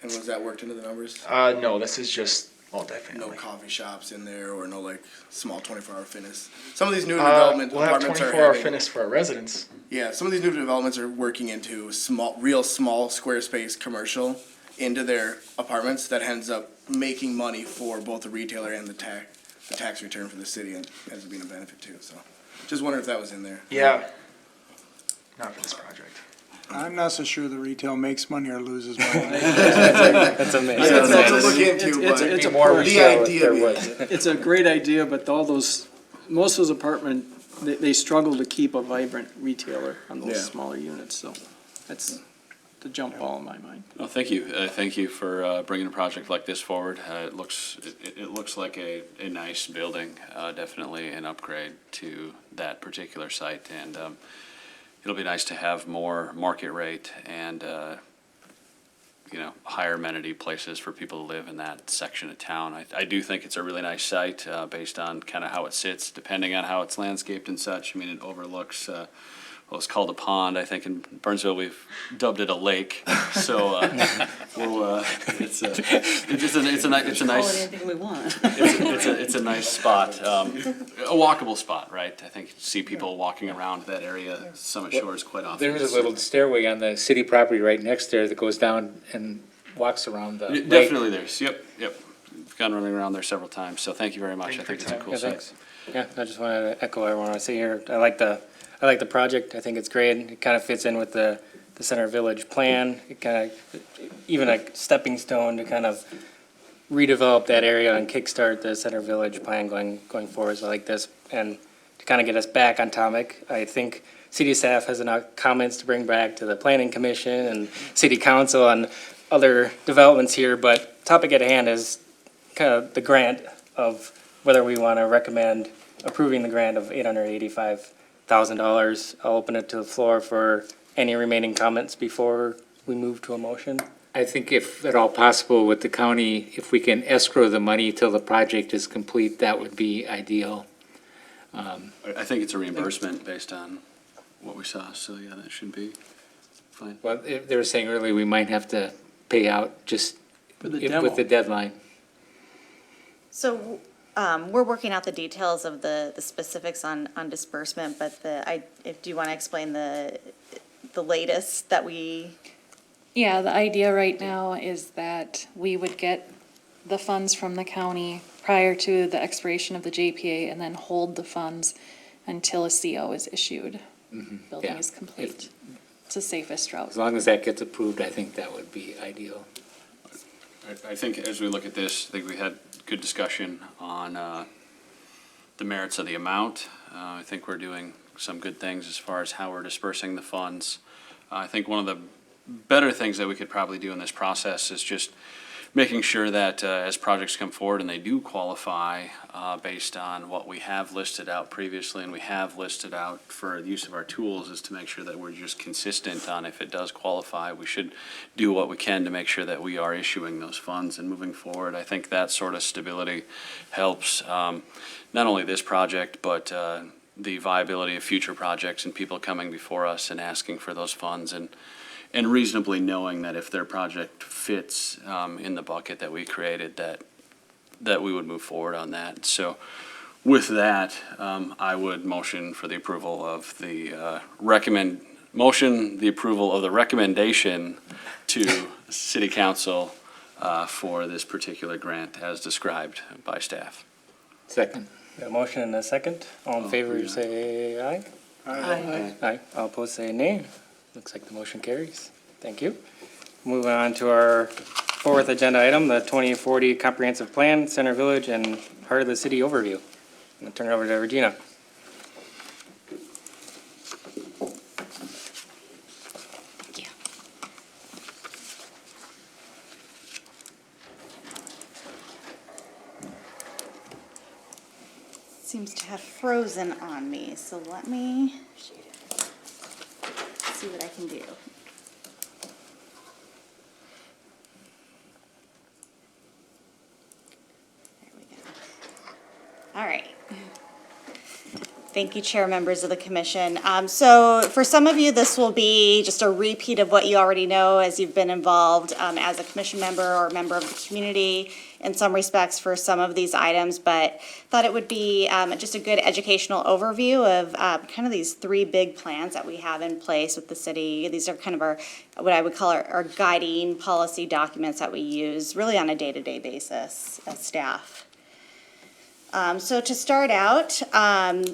And was that worked into the numbers? No, this is just No multifamily. coffee shops in there or no like small 24-hour fitness? Some of these new development We'll have apartments are 24-hour having, fitness for our residents. yeah, some of these new developments are working into real small square space commercial into their apartments that ends up making money for both the retailer and the tax return for the city, and ends up being a benefit too, so. Just wondering if that was in there. Yeah. Not for this project. I'm not so sure the retail makes money or loses money. That's amazing. That's something to look into, It's but a More perk. the retail if idea there being- was. It's a great idea, but all those, most of those apartment, they struggle to keep a vibrant retailer on Yeah. those smaller units, so that's the jump ball in my mind. Well, thank you. Thank you for bringing a project like this forward. It looks like a nice building, definitely an upgrade to that particular site. And it'll be nice to have more market rate and, higher amenity places for people to live in that section of town. I do think it's a really nice site based on kind of how it sits, depending on how it's landscaped and such. I mean, it overlooks well, it's called a pond. I think in Burnsville we've dubbed it a lake. So it's a nice anything we want. it's a nice spot, a walkable spot, right? I think you see people walking around that area, Summit Shores, quite often. There's a little stairway on the city property right next there that goes down and walks around the lake. Definitely there's, yep. We've gone running around there several times, so thank you very much. I think it's a cool Yeah, site. thanks. Yeah, I just wanted to echo what everyone I say here. I like the project. I think it's great. It kind of fits in with the Center Village plan. It kind of, even a stepping stone to kind of redevelop that area and kickstart the Center Village plan going forward. So I like this. And to kind of get us back on topic, I think city staff has enough comments to bring back to the planning commission and city council on other developments here. But topic at hand is kind of the grant of whether we want to recommend approving the grant of $885,000. I'll open it to the floor for any remaining comments before we move to a motion. I think if at all possible with the county, if we can escrow the money till the project is complete, that would be ideal. I think it's a reimbursement based on what we saw, so yeah, that should be fine. Well, they were saying earlier, we might have to pay out just For the with demo. the deadline. So, we're working out the details of the specifics on disbursement, but do you want to explain the latest that we, Yeah, the idea right now is that we would get the funds from the county prior to the expiration of the JPA and then hold the funds until a CO is issued. Building Yeah. is complete. It's the safest route. As long as that gets approved, I think that would be ideal. I think as we look at this, I think we had good discussion on the merits of the amount. I think we're doing some good things as far as how we're dispersing the funds. I think one of the better things that we could probably do in this process is just making sure that as projects come forward and they do qualify based on what we have listed out previously and we have listed out for the use of our tools, is to make sure that we're just consistent on if it does qualify. We should do what we can to make sure that we are issuing those funds and moving forward. I think that sort of stability helps not only this project, but the viability of future projects and people coming before us and asking for those funds, and reasonably knowing that if their project fits in the bucket that we created, that we would move forward on that. So with that, I would motion for the approval of the approval of the recommendation to City Council for this particular grant as described by staff. Second. Got a motion and a second. All in favor, yeah. say aye. Aye. All opposed, say nay. Looks like the motion carries. Thank you. Moving on to our fourth agenda item, the 2040 Comprehensive Plan, Center Village, and Heart of the City overview. I'm gonna turn it over to Regina. Seems to have frozen on me, so let me see what I can do. There we go. All right. Thank you, Chair, members of the commission. So for some of you, this will be just a repeat of what you already know as you've been involved as a commission member or member of the community in some respects for some of these items, but thought it would be just a good educational overview of kind of these three big plans that we have in place with the city. These are kind of our, what I would call our guiding policy documents that we use really on a day-to-day basis as staff. So to start out,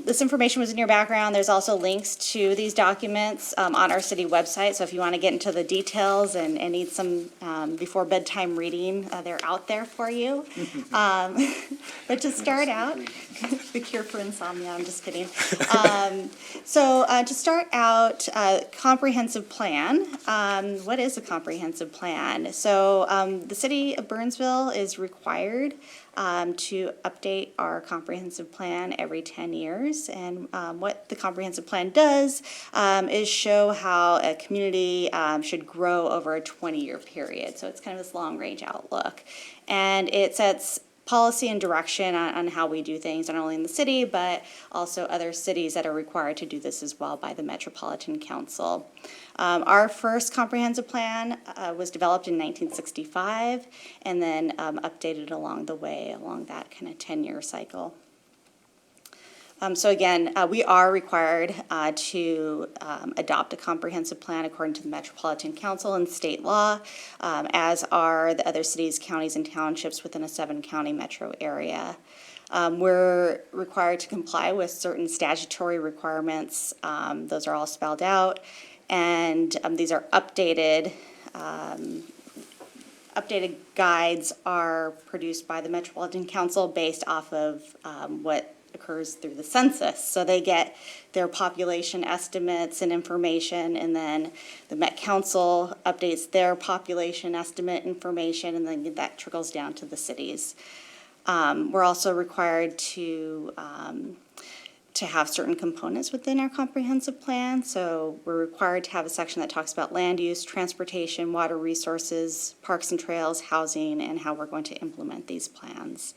this information was in your background. There's also links to these documents on our city website. So if you want to get into the details and need some before bedtime reading, they're out there for you. But to start out, the cure for insomnia, I'm just kidding. So to start out, comprehensive plan. What is a comprehensive plan? So the city of Burnsville is required to update our comprehensive plan every 10 years. And what the comprehensive plan does is show how a community should grow over a 20-year period. So it's kind of this long-range outlook. And it sets policy and direction on how we do things, not only in the city, but also other cities that are required to do this as well by the Metropolitan Council. Our first comprehensive plan was developed in 1965 and then updated along the way, along that kind of 10-year cycle. So again, we are required to adopt a comprehensive plan according to the Metropolitan Council and state law, as are the other cities, counties, and townships within a 7-county metro area. We're required to comply with certain statutory requirements. Those are all spelled out, and these are updated. Updated guides are produced by the Metropolitan Council based off of what occurs through the census. So they get their population estimates and information, and then the Met Council updates their population estimate information, and then that trickles down to the cities. We're also required to have certain components within our comprehensive plan. So we're required to have a section that talks about land use, transportation, water resources, parks and trails, housing, and how we're going to implement these plans.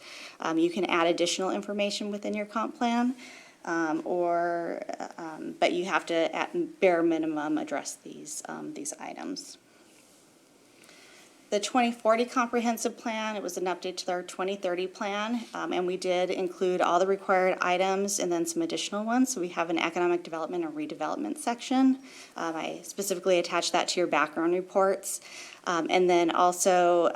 You can add additional information within your comp plan, but you have to, at bare minimum, address these items. The 2040 comprehensive plan, it was an update to our 2030 plan, and we did include all the required items and then some additional ones. So we have an economic development and redevelopment section. I specifically attached that to your background reports. And then also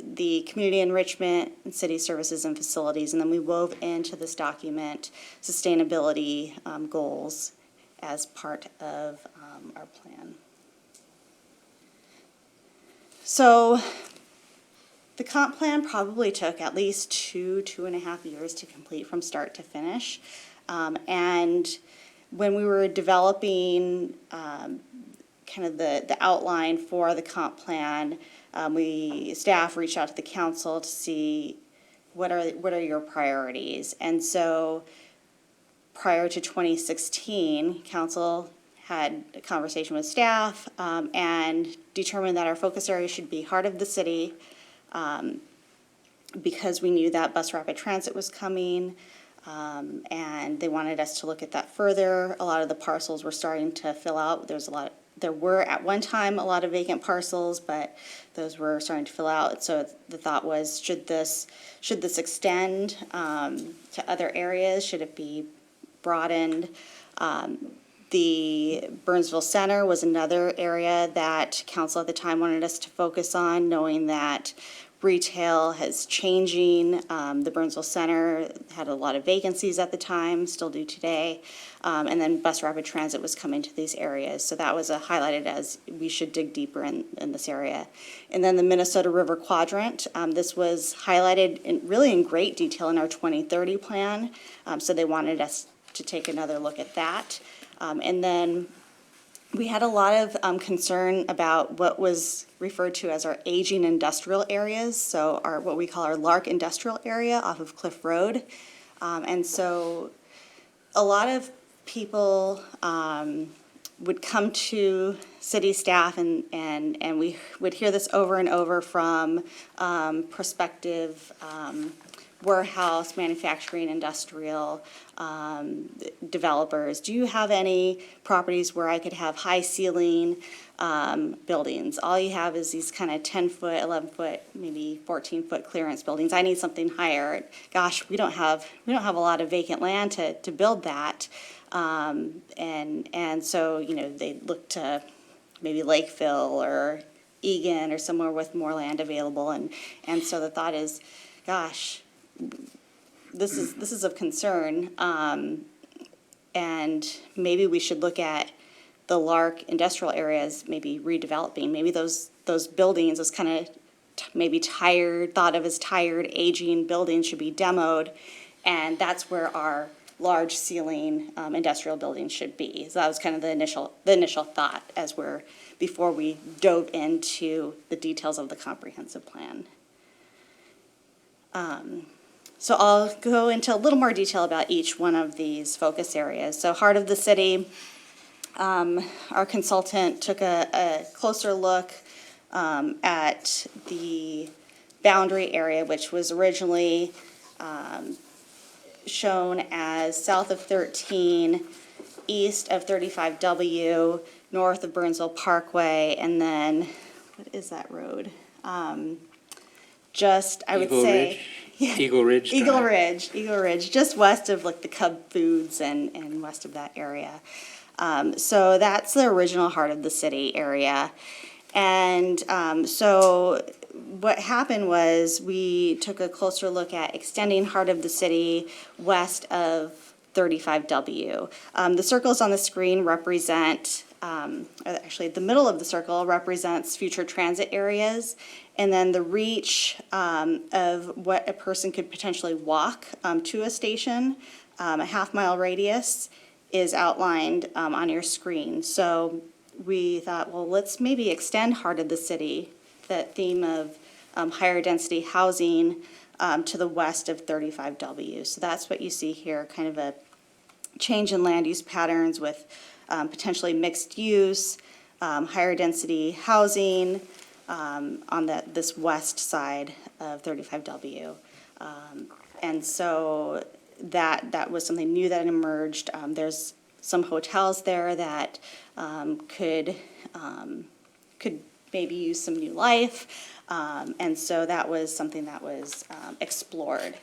the community enrichment and city services and facilities. And then we wove into this document sustainability goals as part of our plan. So the comp plan probably took at least 2.5 years to complete from start to finish. And when we were developing kind of the outline for the comp plan, staff reached out to the council to see what are your priorities. And so prior to 2016, council had a conversation with staff and determined that our focus area should be heart of the city because we knew that bus rapid transit was coming, and they wanted us to look at that further. A lot of the parcels were starting to fill out. There were at one time a lot of vacant parcels, but those were starting to fill out. So the thought was, should this extend to other areas? Should it be broadened? The Burnsville Center was another area that council at the time wanted us to focus on, knowing that retail is changing. The Burnsville Center had a lot of vacancies at the time, still do today. And then bus rapid transit was coming to these areas. So that was highlighted as we should dig deeper in this area. And then the Minnesota River Quadrant, this was highlighted really in great detail in our 2030 plan. So they wanted us to take another look at that. And then we had a lot of concern about what was referred to as our aging industrial areas, so what we call our Lark Industrial Area off of Cliff Road. And so a lot of people would come to city staff and we would hear this over and over from prospective warehouse, manufacturing, industrial developers. Do you have any properties where I could have high ceiling buildings? All you have is these kind of 10-foot, 11-foot, maybe 14-foot clearance buildings. I need something higher. Gosh, we don't have a lot of vacant land to build that. And so, they look to maybe Lakeville or Egan or somewhere with more land available. And so the thought is, gosh, this is of concern, and maybe we should look at the Lark industrial areas, maybe redeveloping. Maybe those buildings, those kind of maybe thought of as tired, aging buildings should be demoed, and that's where our large ceiling industrial buildings should be. So that was kind of the initial thought before we dove into the details of the comprehensive plan. So I'll go into a little more detail about each one of these focus areas. So heart of the city, our consultant took a closer look at the boundary area, which was originally shown as south of 13, east of 35W, north of Burnsville Parkway, and then, what is that road? Just, I would say. Eagle Ridge Drive. Eagle Ridge, just west of like the Cub Foods and west of that area. So that's the original heart of the city area. And so what happened was we took a closer look at extending heart of the city west of 35W. The circles on the screen represent, actually the middle of the circle represents future transit areas. And then the reach of what a person could potentially walk to a station, a half-mile radius, is outlined on your screen. So we thought, well, let's maybe extend heart of the city, that theme of higher density housing, to the west of 35W. So that's what you see here, kind of a change in land use patterns with potentially mixed use, higher density housing, on this west side of 35W. And so that was something new that emerged. There's some hotels there that could maybe use some new life. And so that was something that was explored.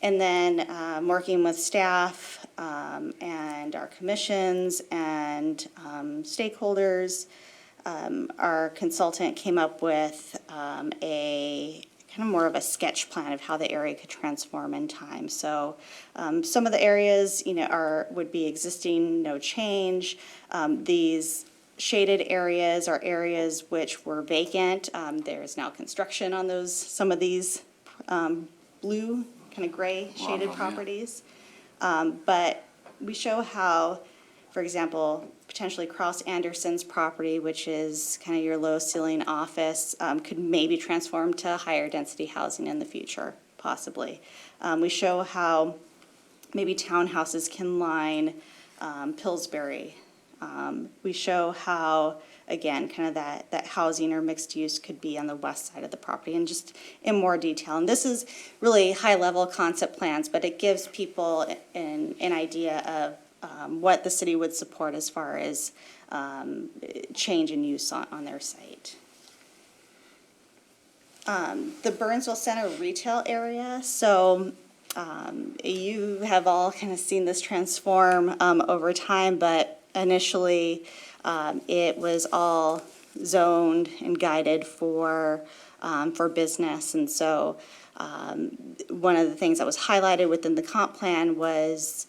And then working with staff and our commissions and stakeholders, our consultant came up with a kind of more of a sketch plan of how the area could transform in time. So some of the areas, would be existing, no change. These shaded areas are areas which were vacant. There's now construction on some of these blue, kind of gray shaded properties. But we show how, for example, potentially Cross Anderson's property, which is kind of your low ceiling office, could maybe transform to higher density housing in the future, possibly. We show how maybe townhouses can line Pillsbury. We show how, again, kind of that housing or mixed use could be on the west side of the property, and just in more detail. And this is really high level concept plans, but it gives people an idea of what the city would support as far as change in use on their site. The Burnsville Center retail area, so you have all kind of seen this transform over time, but initially it was all zoned and guided for for business. And so one of the things that was highlighted within the comp plan was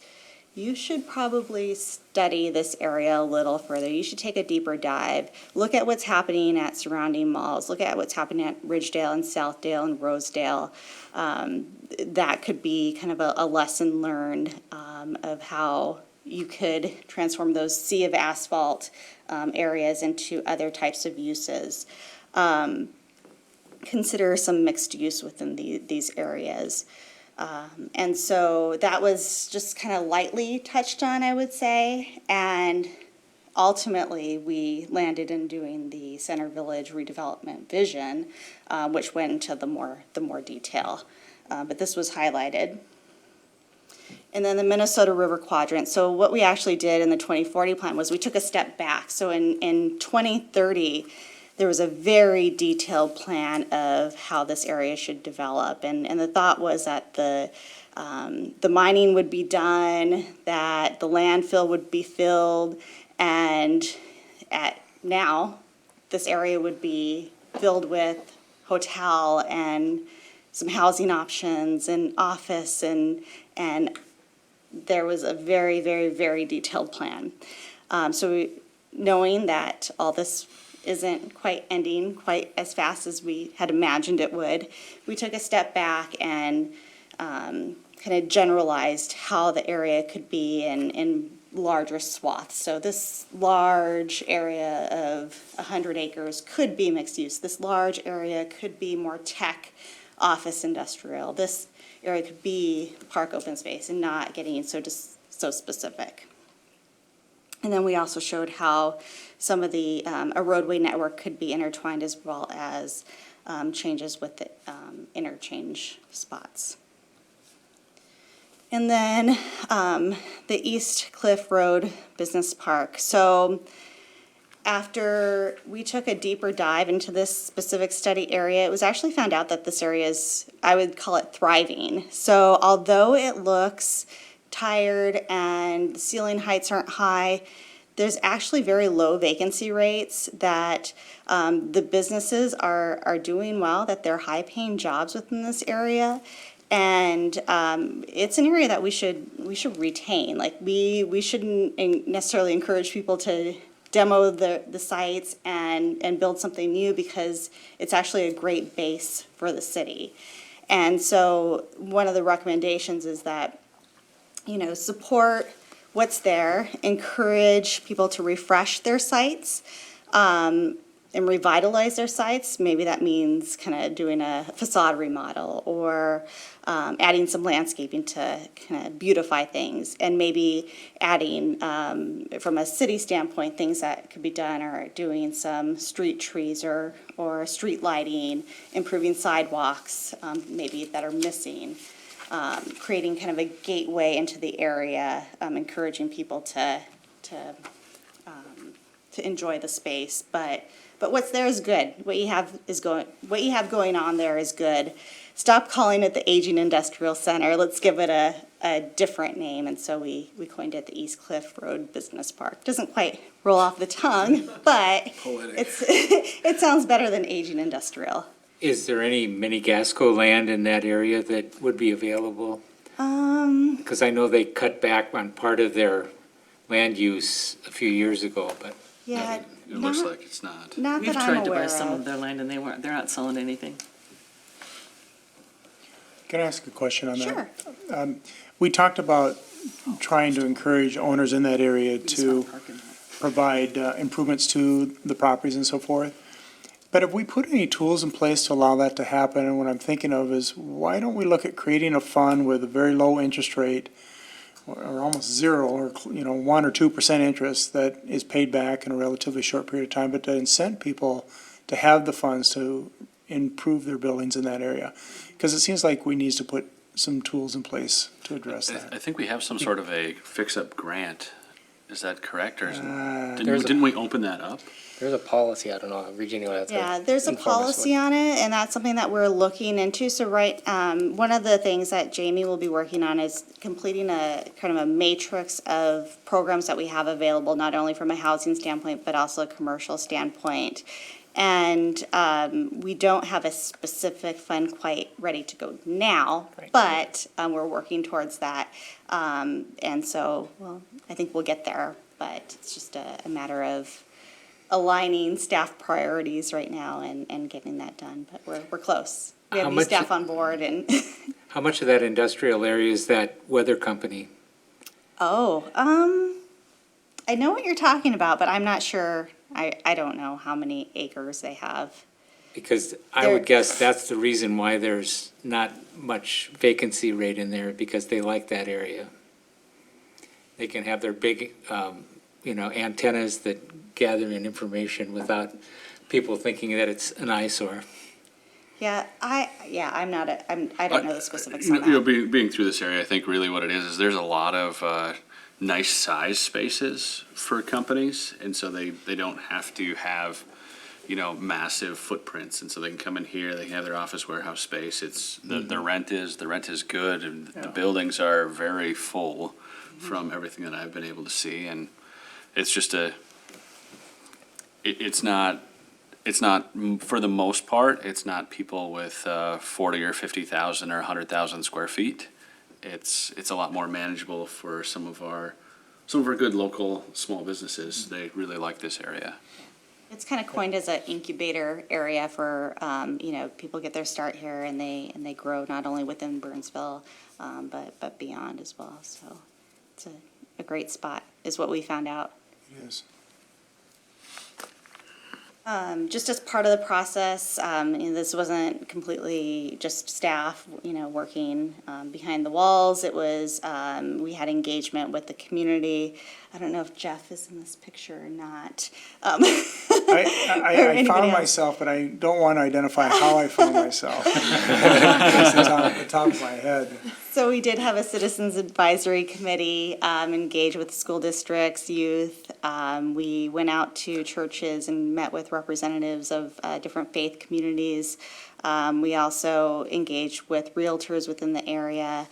you should probably study this area a little further. You should take a deeper dive. Look at what's happening at surrounding malls. Look at what's happening at Ridgedale and Southdale and Rosedale. That could be kind of a lesson learned of how you could transform those sea of asphalt areas into other types of uses. Consider some mixed use within these areas. And so that was just kind of lightly touched on, I would say. And ultimately, we landed in doing the Center Village redevelopment vision, which went into the more detail. But this was highlighted. And then the Minnesota River Quadrant. So what we actually did in the 2040 plan was we took a step back. So in 2030, there was a very detailed plan of how this area should develop. And the thought was that the mining would be done, that the landfill would be filled, and now this area would be filled with hotel and some housing options and office, and there was a very, very, very detailed plan. Knowing that all this isn't quite ending quite as fast as we had imagined it would, we took a step back and kind of generalized how the area could be in larger swaths. So this large area of 100 acres could be mixed use. This large area could be more tech, office, industrial. This area could be park open space, and not getting so specific. And then we also showed how some of the, a roadway network could be intertwined, as well as changes with the interchange spots. And then the East Cliff Road Business Park. So after we took a deeper dive into this specific study area, it was actually found out that this area is, I would call it thriving. So although it looks tired and the ceiling heights aren't high, there's actually very low vacancy rates, that the businesses are doing well, that they're high-paying jobs within this area. And it's an area that we should retain. Like we shouldn't necessarily encourage people to demo the sites and build something new, because it's actually a great base for the city. And so one of the recommendations is that, support what's there, encourage people to refresh their sites, and revitalize their sites. Maybe that means kind of doing a facade remodel, or adding some landscaping to kind of beautify things, and maybe adding, from a city standpoint, things that could be done are doing some street trees or street lighting, improving sidewalks, maybe that are missing, creating kind of a gateway into the area, encouraging people to enjoy the space. But what's there is good. What you have going on there is good. Stop calling it the Aging Industrial Center. Let's give it a different name. And so we coined it the East Cliff Road Business Park. Doesn't quite roll off the tongue, but it sounds better than Aging Industrial. Is there any mini Gasco land in that area that would be available? Because I know they cut back on part of their land use a few years ago, but. Yeah, It looks like it's not. not We've that I'm tried to aware buy some of of. their land, and they're not selling anything. Can I ask a question on that? Sure. We talked about trying to encourage owners in that area to provide improvements to the properties and so forth. But have we put any tools in place to allow that to happen? And what I'm thinking of is, why don't we look at creating a fund with a very low interest rate, or almost zero, or 1 or 2% interest that is paid back in a relatively short period of time, but to incent people to have the funds to improve their buildings in that area? Because it seems like we need to put some tools in place to address I that. think we have some sort of a fix-up grant. Is that correct, or There's a- didn't we open that up? There's a policy, I don't know, Regina, that's. Yeah, there's a policy on it, and that's something that we're looking into. So one of the things that Jamie will be working on is completing a kind of a matrix of programs that we have available, not only from a housing standpoint, but also a commercial standpoint. And we don't have a specific fund quite ready to go now, Right. but we're working towards that. And so, well, I think we'll get there, but it's just a matter of aligning staff priorities right now and getting that done, but we're close. We have How new much- staff on board and, How much of that industrial area is that weather company? oh, I know what you're talking about, but I'm not sure. I don't know how many acres they have. Because I would guess that's the reason why there's not much vacancy rate in there, because they like that area. They can have their big, antennas that gather in information without people thinking that it's an eyesore. Yeah, I don't know the specifics on You know, that. being through this area, I think really what it is there's a lot of nice size spaces for companies, and so they don't have to have, massive footprints, and so they can come in here, they can have their office warehouse space. It's the rent is good, and the buildings are very full from everything that I've been able to see, and it's just it's not for the most part, it's not people with 40 or 50,000 or 100,000 square feet. It's a lot more manageable for some of our good local small businesses. They really like this area. It's kind of coined as an incubator area for, people get their start here and they grow not only within Burnsville, but beyond as well. So it's a great spot, is what we found out. Yes. Just as part of the process, this wasn't completely just staff, working behind the walls. It was, we had engagement with the community. I don't know if Jeff is in this picture or not. I found myself, but I don't want to identify how I found myself. It's the top of my head. So we did have a citizens advisory committee, engage with school districts, youth. We went out to churches and met with representatives of different faith communities. We also engaged with realtors within the area.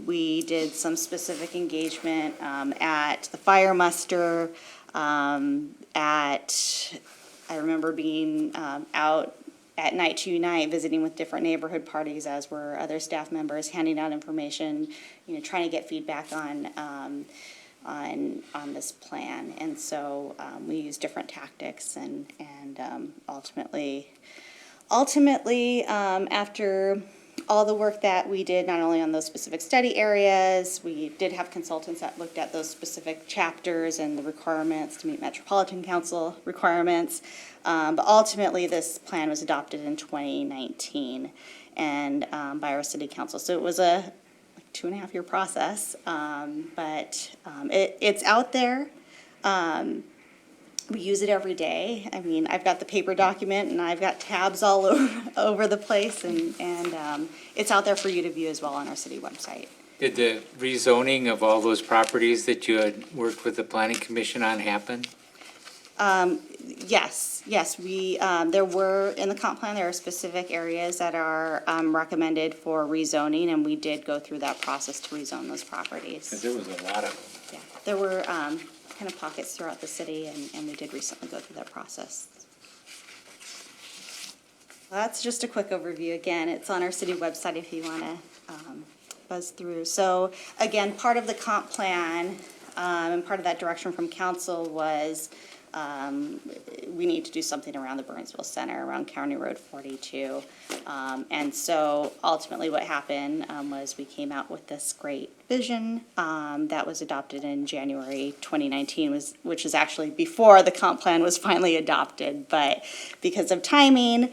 We did some specific engagement at the fire muster, I remember being out at Night to Unite, visiting with different neighborhood parties, as were other staff members, handing out information, trying to get feedback on this plan. And so we used different tactics, and ultimately, after all the work that we did, not only on those specific study areas, we did have consultants that looked at those specific chapters and the requirements to meet Metropolitan Council requirements. But ultimately, this plan was adopted in 2019 and by our city council. So it was a 2.5-year process, but it's out there. We use it every day. I mean, I've got the paper document and I've got tabs all over the place, and it's out there for you to view as well on our city website. Did the rezoning of all those properties that you had worked with the planning commission on happen? Yes, we, there were, in the comp plan, there are specific areas that are recommended for rezoning, and we did go through that process to rezone those properties. Because there was a lot of them. Yeah, there were kind of pockets throughout the city, and we did recently go through that process. Well, that's just a quick overview. Again, it's on our city website if you want to buzz through. So again, part of the comp plan and part of that direction from council was we need to do something around the Burnsville Center, around County Road 42. And so ultimately what happened was we came out with this great vision that was adopted in January 2019, which is actually before the comp plan was finally adopted. But because of timing,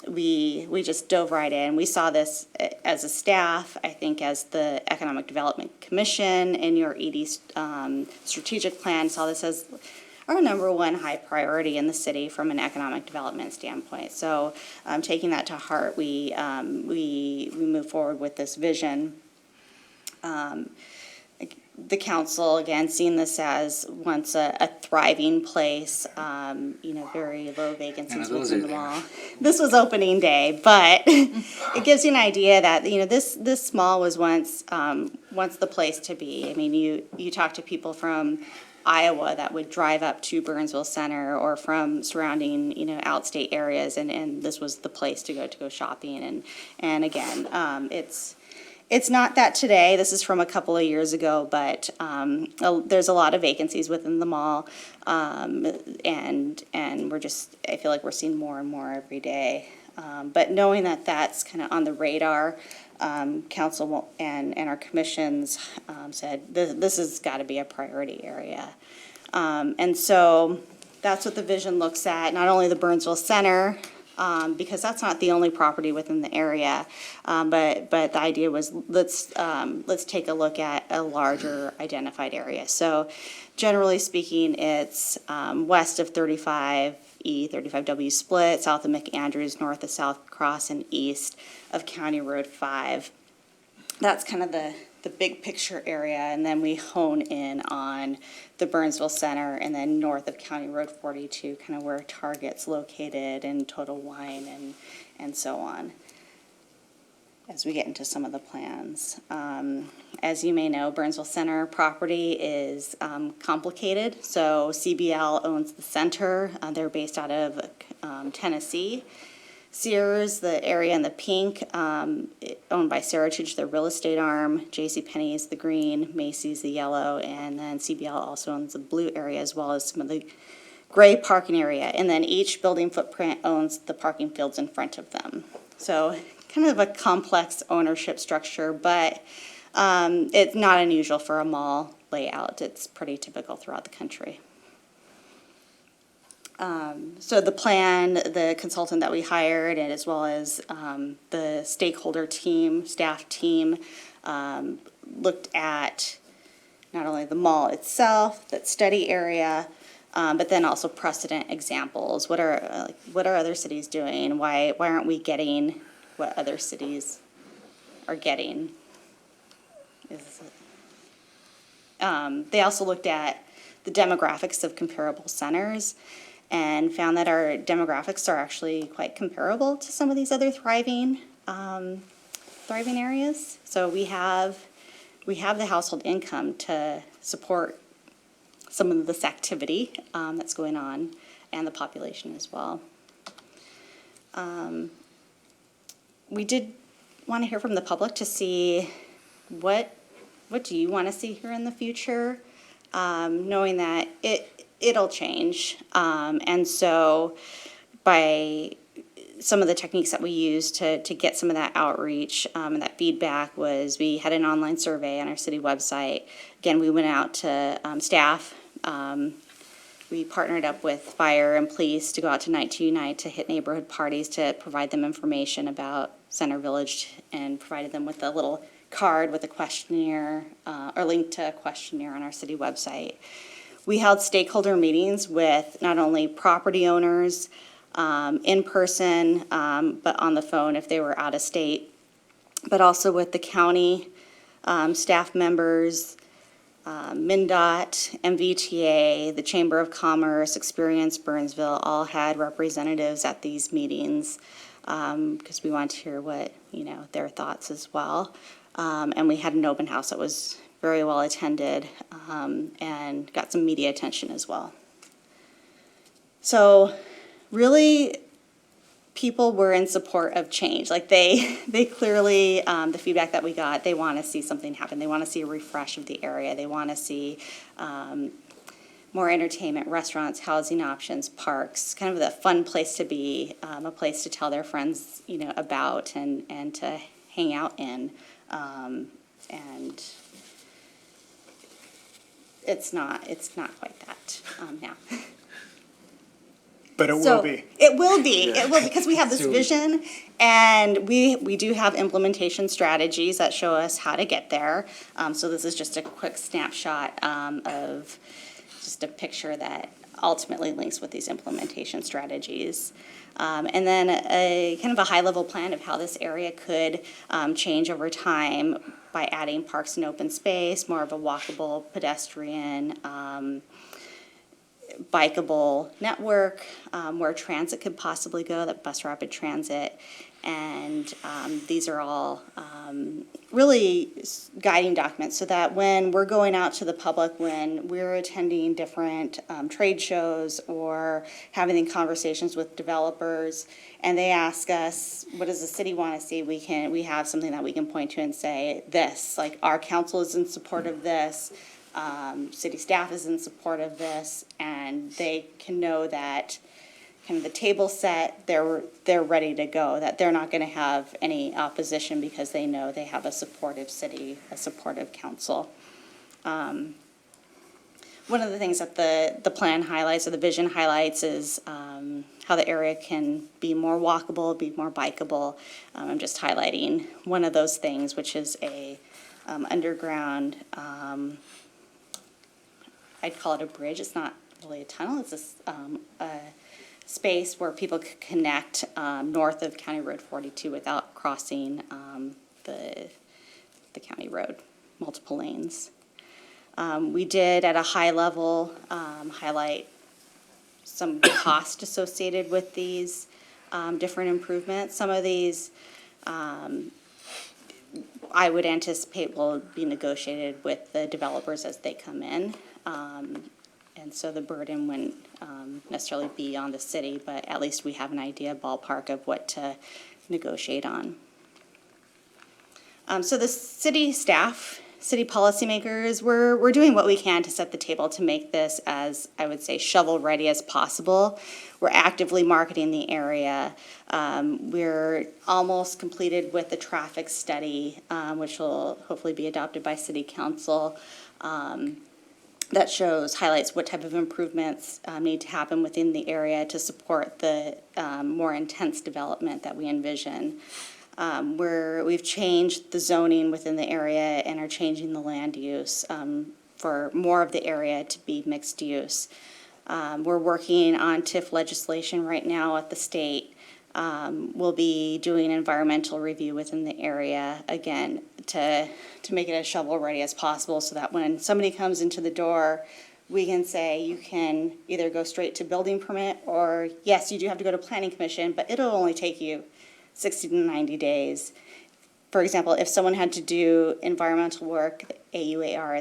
we just dove right in. We saw this as a staff, I think as the Economic Development Commission in your ED strategic plan, saw this as our number one high priority in the city from an economic development standpoint. So taking that to heart, we move forward with this vision. The council, again, seeing this as once a thriving place, very low vacancies within the mall. This was opening day, but it gives you an idea that, this mall was once the place to be. I mean, you talk to people from Iowa that would drive up to Burnsville Center or from surrounding, outstate areas, and this was the place to go shopping. And again, it's not that today. This is from a couple of years ago, but there's a lot of vacancies within the mall, and I feel like we're seeing more and more every day. But knowing that that's kind of on the radar, council and our commissions said this has got to be a priority area. And so that's what the vision looks at, not only the Burnsville Center, because that's not the only property within the area, but the idea was let's take a look at a larger identified area. So generally speaking, it's west of 35E, 35W split, south of McAndrews, north of South Cross, and east of County Road 5. That's kind of the big picture area, and then we hone in on the Burnsville Center and then north of County Road 42, kind of where Target's located and Total Wine and so on, as we get into some of the plans. As you may know, Burnsville Center property is complicated. So CBL owns the center. They're based out of Tennessee. Sears, the area in the pink, owned by Seritage, the real estate arm. JCPenney is the green, Macy's the yellow, and then CBL also owns the blue area as well as some of the gray parking area. And then each building footprint owns the parking fields in front of them. So kind of a complex ownership structure, but it's not unusual for a mall layout. It's pretty typical throughout the country. So the plan, the consultant that we hired, and as well as the stakeholder team, staff team, looked at not only the mall itself, that study area, but then also precedent examples. What are other cities doing? Why aren't we getting what other cities are getting? They also looked at the demographics of comparable centers and found that our demographics are actually quite comparable to some of these other thriving areas. So we have the household income to support some of this activity that's going on, and the population as well. We did want to hear from the public to see what do you want to see here in the future, knowing that it'll change. And so by some of the techniques that we used to get some of that outreach and that feedback was we had an online survey on our city website. Again, we went out to staff. We partnered up with fire and police to go out to Night to Unite to hit neighborhood parties to provide them information about Center Village, and provided them with a little card with a questionnaire or link to a questionnaire on our city website. We held stakeholder meetings with not only property owners in person, but on the phone if they were out of state, but also with the county staff members, MnDOT, MVTA, the Chamber of Commerce, Experience Burnsville, all had representatives at these meetings because we wanted to hear what, their thoughts as well. And we had an open house that was very well attended and got some media attention as well. So really, people were in support of change. Like they clearly, the feedback that we got, they want to see something happen. They want to see a refresh of the area. They want to see more entertainment, restaurants, housing options, parks, kind of the fun place to be, a place to tell their friends, about and to hang out in. And it's not quite that now. But it will be. It will be, because we have this vision, and we do have implementation strategies that show us how to get there. So this is just a quick snapshot of just a picture that ultimately links with these implementation strategies. And then a kind of a high-level plan of how this area could change over time by adding parks and open space, more of a walkable pedestrian bikeable network, where transit could possibly go, that bus rapid transit. And these are all really guiding documents so that when we're going out to the public, when we're attending different trade shows or having conversations with developers, and they ask us, what does the city want to see? We have something that we can point to and say this, like our council is in support of this, city staff is in support of this, and they can know that kind of the table set, they're ready to go, that they're not going to have any opposition because they know they have a supportive city, a supportive council. One of the things that the plan highlights, or the vision highlights, is how the area can be more walkable, be more bikeable. I'm just highlighting one of those things, which is a underground, I'd call it a bridge. It's not really a tunnel. It's a space where people could connect north of County Road 42 without crossing the county road, multiple lanes. We did, at a high level, highlight some cost associated with these different improvements. Some of these I would anticipate will be negotiated with the developers as they come in. And so the burden wouldn't necessarily be on the city, but at least we have an idea, ballpark, of what to negotiate on. So the city staff, city policymakers, we're doing what we can to set the table to make this as, I would say, shovel-ready as possible. We're actively marketing the area. We're almost completed with the traffic study, which will hopefully be adopted by City Council. That highlights what type of improvements need to happen within the area to support the more intense development that we envision. We've changed the zoning within the area and are changing the land use for more of the area to be mixed use. We're working on TIF legislation right now at the state. We'll be doing environmental review within the area, again, to make it as shovel-ready as possible so that when somebody comes into the door, we can say you can either go straight to building permit, or yes, you do have to go to planning commission, but it'll only take you 60 to 90 days. For example, if someone had to do environmental work, AUAR,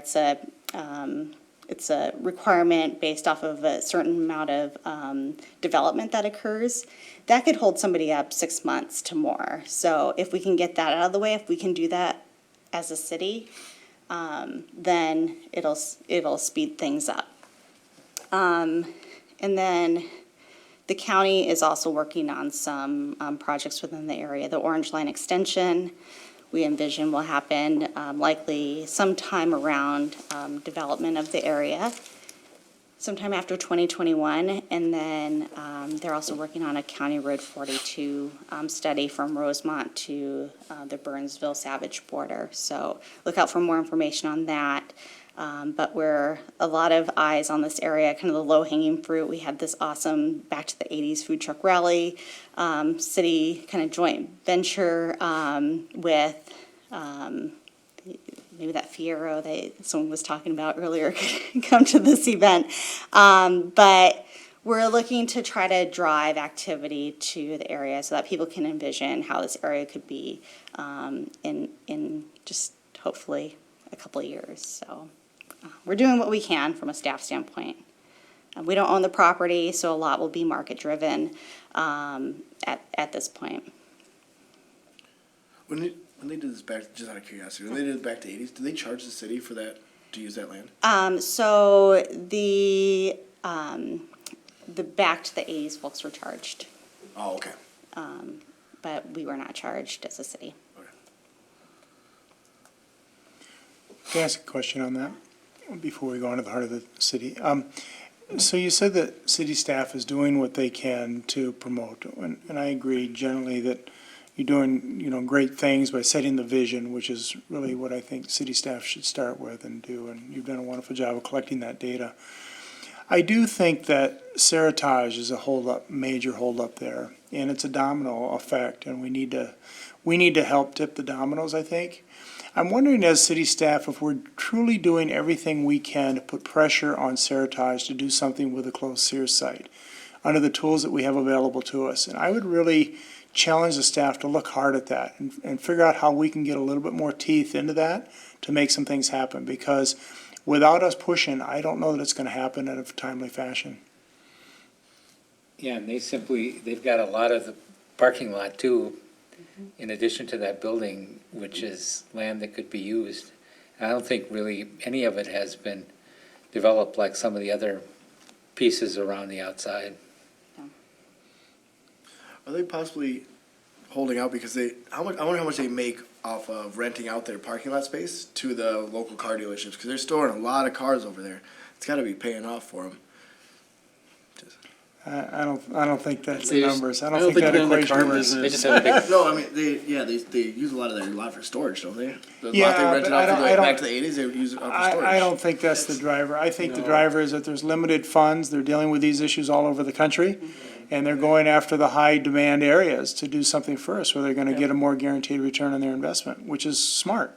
it's a requirement based off of a certain amount of development that occurs. That could hold somebody up 6 months to more. So if we can get that out of the way, if we can do that as a city, then it'll speed things up. And then the county is also working on some projects within the area. The Orange Line extension, we envision will happen likely sometime around development of the area, sometime after 2021. And then they're also working on a County Road 42 study from Rosemont to the Burnsville Savage border. So look out for more information on that. But we're a lot of eyes on this area, kind of the low-hanging fruit. We had this awesome Back to the 80s food truck rally, city kind of joint venture with maybe that Fiero that someone was talking about earlier could come to this event. But we're looking to try to drive activity to the area so that people can envision how this area could be in just hopefully a couple of years. So we're doing what we can from a staff standpoint. We don't own the property, so a lot will be market-driven at this point. When they did this back, just out of curiosity, when they did it back to 80s, did they charge the city for that, to use that land? So the Back to the 80s folks were charged, Oh, okay. but we were not charged as a city. Can I ask a question on that before we go into the heart of the city? So you said that city staff is doing what they can to promote, and I agree generally that you're doing, great things by setting the vision, which is really what I think city staff should start with and do, and you've done a wonderful job of collecting that data. I do think that Seritage is a major holdup there, and it's a domino effect, and we need to help tip the dominoes, I think. I'm wondering as city staff if we're truly doing everything we can to put pressure on Seritage to do something with the closed Sears site under the tools that we have available to us. And I would really challenge the staff to look hard at that and figure out how we can get a little bit more teeth into that to make some things happen. Because without us pushing, I don't know that it's going to happen in a timely fashion. Yeah, and they've got a lot of the parking lot too, in addition to that building, which is land that could be used. I don't think really any of it has been developed like some of the other pieces around the outside. Are they possibly holding out because I wonder how much they make off of renting out their parking lot space to the local car dealerships, because they're storing a lot of cars over there. It's gotta be paying off for them. I don't think that's the They just- numbers. I I don't don't think that think they're in the equation car works. They business. just have a big, No, I mean, they use a lot of their lot for storage, don't they? The lot they Yeah, rented but I out don't- for I the, don't- back to the eighties, they would use it out for storage. I don't think that's the driver. I think the No. driver is that there's limited funds. They're dealing with these issues all over the country. And they're going after the high demand areas to do something first, where they're gonna get a more guaranteed return on their investment, which is smart.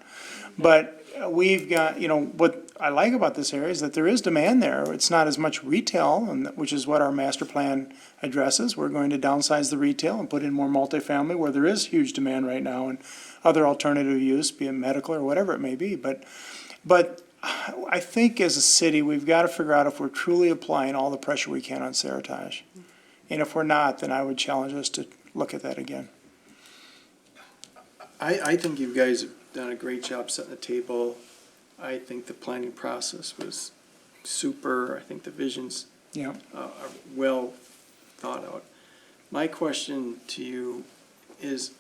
But we've got, what I like about this area is that there is demand there. It's not as much retail, which is what our master plan addresses. We're going to downsize the retail and put in more multifamily where there is huge demand right now and other alternative use, be it medical or whatever it may be. But I think as a city, we've got to figure out if we're truly applying all the pressure we can on Seritage. And if we're not, then I would challenge us to look at that again. I think you guys have done a great job setting the table. I think the planning process was super. I think the visions Yeah. are well thought out. My question to you is,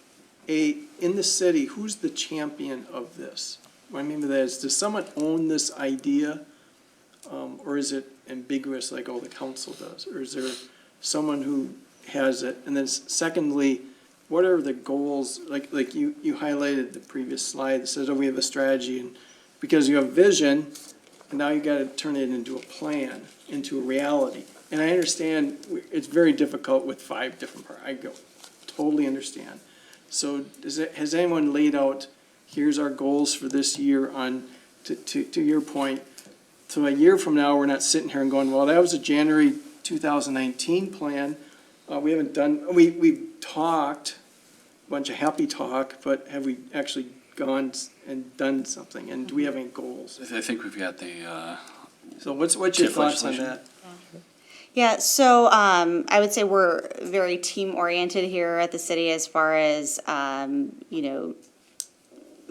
in the city, who's the champion of this? What I mean by that is, does someone own this idea? Or is it ambiguous like, the council does? Or is there someone who has it? And then secondly, what are the goals? Like you highlighted the previous slide that says, we have a strategy, and because you have vision, and now you gotta turn it into a plan, into a reality. And I understand it's very difficult with 5 different parts. I totally understand. So has anyone laid out, here's our goals for this year to your point, so a year from now, we're not sitting here and going, well, that was a January 2019 plan. We haven't done, we've talked, a bunch of happy talk, but have we actually gone and done something? And do we have any goals? I think we've got the, So what's your TIF thoughts on legislation? that? Yeah, so I would say we're very team-oriented here at the city as far as,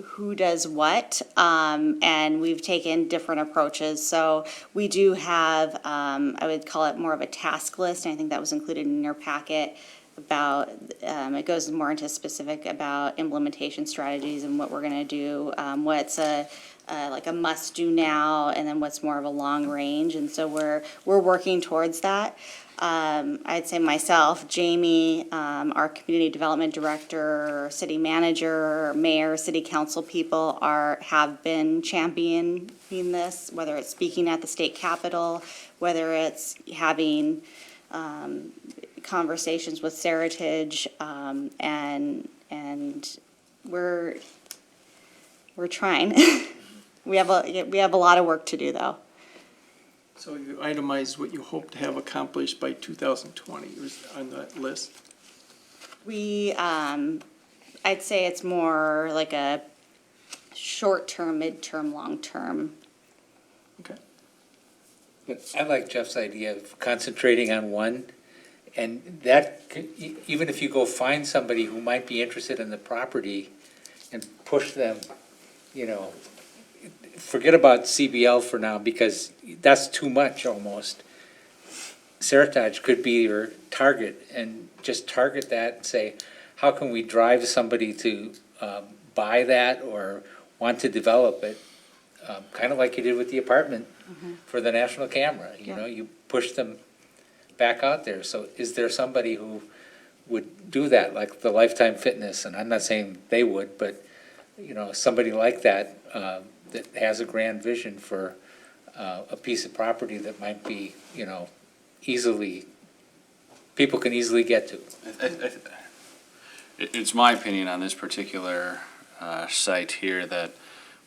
who does what, and we've taken different approaches. So we do have, I would call it more of a task list, and I think that was included in your packet about, it goes more into specific about implementation strategies and what we're gonna do, what's like a must-do now, and then what's more of a long range, and so we're working towards that. I'd say myself, Jamie, our community development director, city manager, mayor, city council people have been championing this, whether it's speaking at the state capitol, whether it's having conversations with Seritage, and we're trying. We have a lot of work to do, though. So you itemized what you hope to have accomplished by 2020, was on that list? We, I'd say it's more like a short-term, mid-term, long-term. Okay. but I like Jeff's idea of concentrating on one. And that, even if you go find somebody who might be interested in the property and push them, forget about CBL for now, because that's too much almost. Seritage could be your target, and just target that and say, how can we drive somebody to buy that or want to develop it? Kind of like you did with the apartment for the national camera, you push them back out there. So is there somebody who would do that, like the Lifetime Fitness? And I'm not saying they would, but, somebody like that, that has a grand vision for a piece of property that might be, people can easily get to. It's my opinion on this particular site here that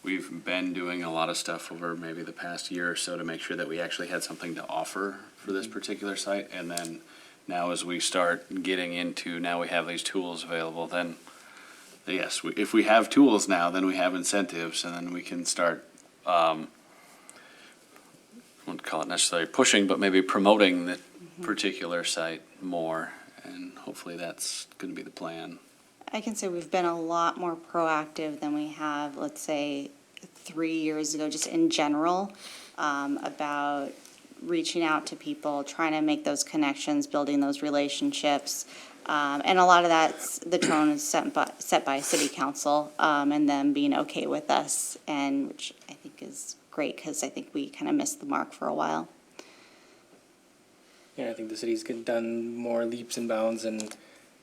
we've been doing a lot of stuff over maybe the past year or so to make sure that we actually had something to offer for this particular site. And then now as we start getting into, now we have these tools available, then yes, if we have tools now, then we have incentives, and then we can start, I wouldn't call it necessarily pushing, but maybe promoting the particular site more. And hopefully that's going to be the plan. I can say we've been a lot more proactive than we have, let's say, 3 years ago, just in general, about reaching out to people, trying to make those connections, building those relationships. And a lot of that's, the tone is set by city council, and them being okay with us, and which I think is great, because I think we kind of missed the mark for a while. Yeah, I think the city's done more leaps and bounds than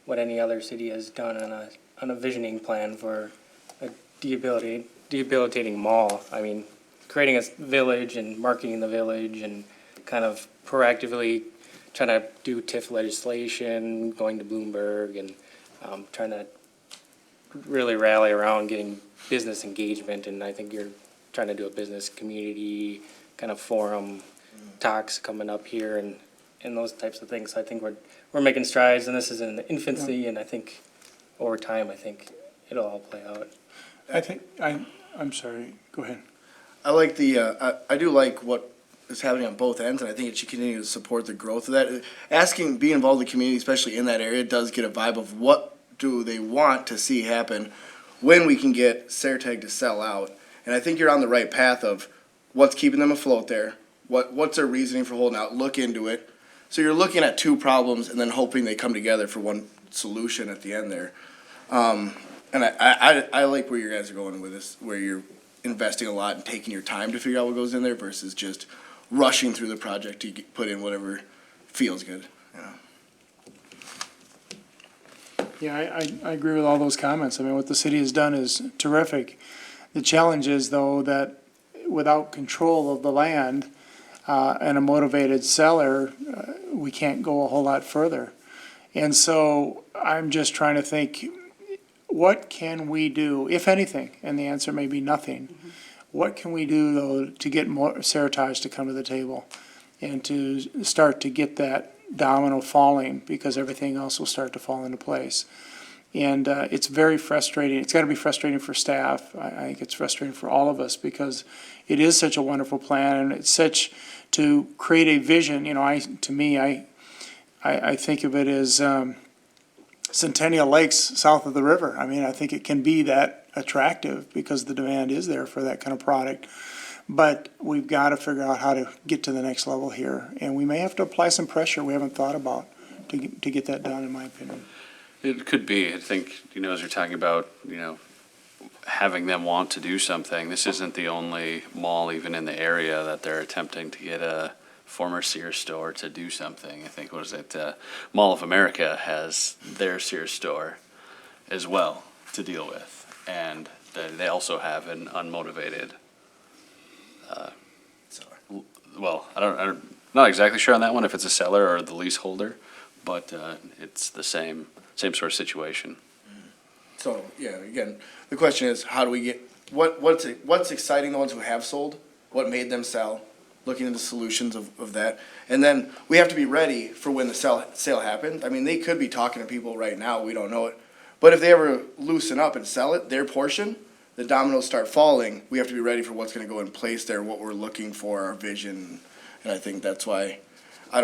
what any other city has done on a visioning plan for a debilitating mall. I mean, creating a village and marketing the village and kind of proactively trying to do TIF legislation, going to Bloomberg, and trying to really rally around getting business engagement. And I think you're trying to do a business community kind of forum talks coming up here and those types of things. So I think we're making strides, and this is in the infancy, and I think over time, I think it'll all play out. I think, I'm sorry, go ahead. I like I do like what is happening on both ends, and I think it should continue to support the growth of that. Being involved in the community, especially in that area, does get a vibe of what do they want to see happen when we can get Saratag to sell out. And I think you're on the right path of what's keeping them afloat there, what's their reasoning for holding out, look into it. So you're looking at two problems and then hoping they come together for one solution at the end there. And I like where you guys are going with this, where you're investing a lot and taking your time to figure out what goes in there versus just rushing through the project to put in whatever feels good. You know? Yeah, I agree with all those comments. I mean, what the city has done is terrific. The challenge is, though, that without control of the land and a motivated seller, we can't go a whole lot further. And so I'm just trying to think, what can we do, if anything? And the answer may be nothing. Mm-hmm. What can we do, though, to get more Saratag to come to the table and to start to get that domino falling, because everything else will start to fall into place. And it's very frustrating. It's got to be frustrating for staff. I think it's frustrating for all of us, because it is such a wonderful plan, and it's such to create a vision. You know, I think of it as Centennial Lakes south of the river. I mean, I think it can be that attractive because the demand is there for that kind of product. But we've got to figure out how to get to the next level here, and we may have to apply some pressure we haven't thought about to get that done, in my opinion. It could be. I think, as you're talking about, having them want to do something, this isn't the only mall even in the area that they're attempting to get a former Sears store to do something. I think, Mall of America has their Sears store as well to deal with. And they also have an unmotivated, I'm not exactly sure on that one if it's a seller or the leaseholder, but it's the same sort of situation. So, yeah, again, the question is, how do we get, what's exciting the ones who have sold? What made them sell? Looking into solutions of that. And then we have to be ready for when the sale happens. I mean, they could be talking to people right now, we don't know it. But if they ever loosen up and sell it, their portion, the dominoes start falling, we have to be ready for what's gonna go in place there, what we're looking for, our vision. And I think that's why I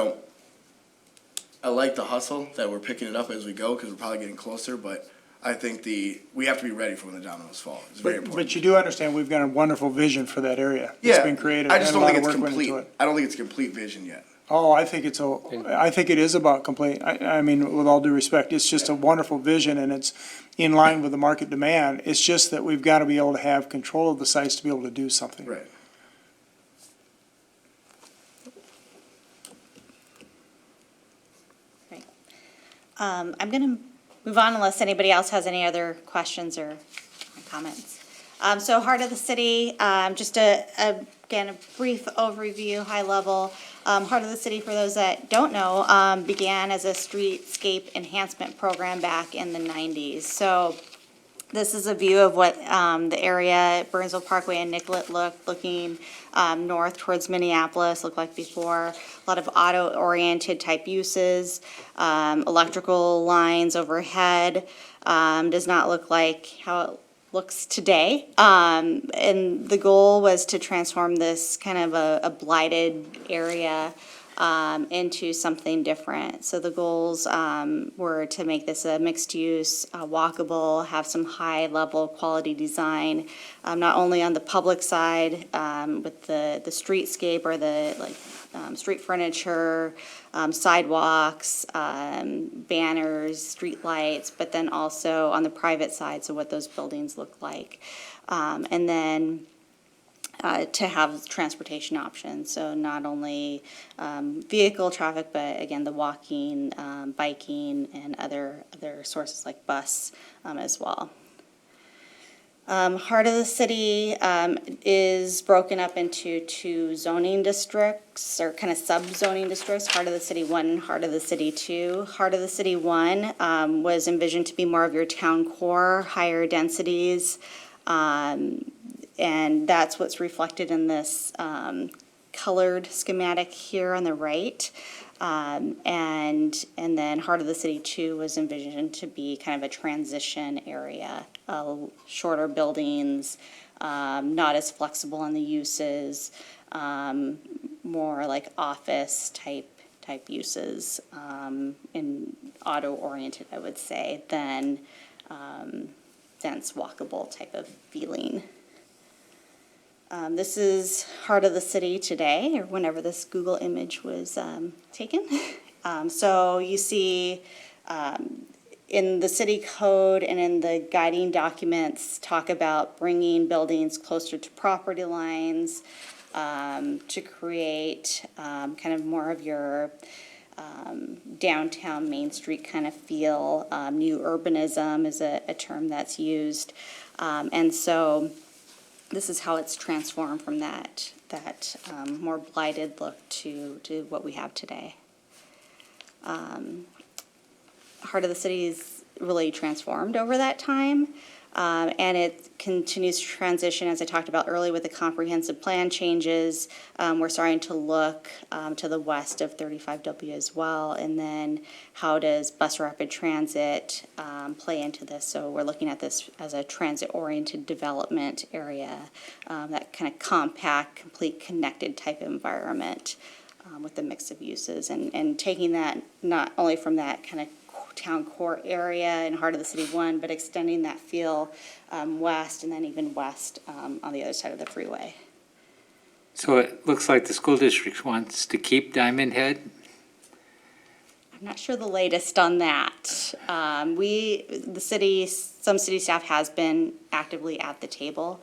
like the hustle that we're picking it up as we go, because we're probably getting closer, but I think we have to be ready for when the dominoes fall. It's very important. But you do understand we've got a wonderful vision for that area. Yeah, It's been created. I just and don't a think lot it's of work went into complete. it. I don't think it's a complete vision yet. Oh, I think it is about complete. I mean, with all due respect, it's just a wonderful vision, and it's in line with the market demand. It's just that we've got to be able to have control of the sites to be able to do something. Right. I'm going to move on unless anybody else has any other questions or comments. So Heart of the City, just again, a brief overview, high level. Heart of the City, for those that don't know, began as a streetscape enhancement program back in the 90s. So This is a view of what the area, Burnsville Parkway and Nicollet looking north towards Minneapolis, looked like before. A lot of auto-oriented type uses, electrical lines overhead. Does not look like how it looks today. And the goal was to transform this kind of a blighted area into something different. So the goals were to make this a mixed use, walkable, have some high level quality design, not only on the public side with the streetscape or the street furniture, sidewalks, banners, street lights, but then also on the private side, so what those buildings look like. And then to have transportation options, so not only vehicle traffic, but again, the walking, biking, and other sources like bus as well. Heart of the city is broken up into two zoning districts, or kind of sub-zoning districts, Heart of the City 1 and Heart of the City 2. Heart of the City 1 was envisioned to be more of your town core, higher densities, and that's what's reflected in this colored schematic here on the right. And then Heart of the City 2 was envisioned to be kind of a transition area, shorter buildings, not as flexible on the uses, more like office type uses, and auto-oriented, I would say, than dense walkable type of feeling. This is Heart of the City today, or whenever this Google image was taken. So you see in the city code and in the guiding documents talk about bringing buildings closer to property lines to create kind of more of your downtown Main Street kind of feel. New urbanism is a term that's used. And so this is how it's transformed from that more blighted look to what we have today. Heart of the City is really transformed over that time, and it continues to transition, as I talked about earlier, with the comprehensive plan changes. We're starting to look to the west of 35W as well, and then how does bus rapid transit play into this? So we're looking at this as a transit-oriented development area, that kind of compact, complete, connected type of environment with a mix of uses, and taking that not only from that kind of town core area in Heart of the City 1, but extending that feel west and then even west on the other side of the freeway. So it looks like the school district wants to keep Diamond Head? I'm not sure the latest on that. Some city staff has been actively at the table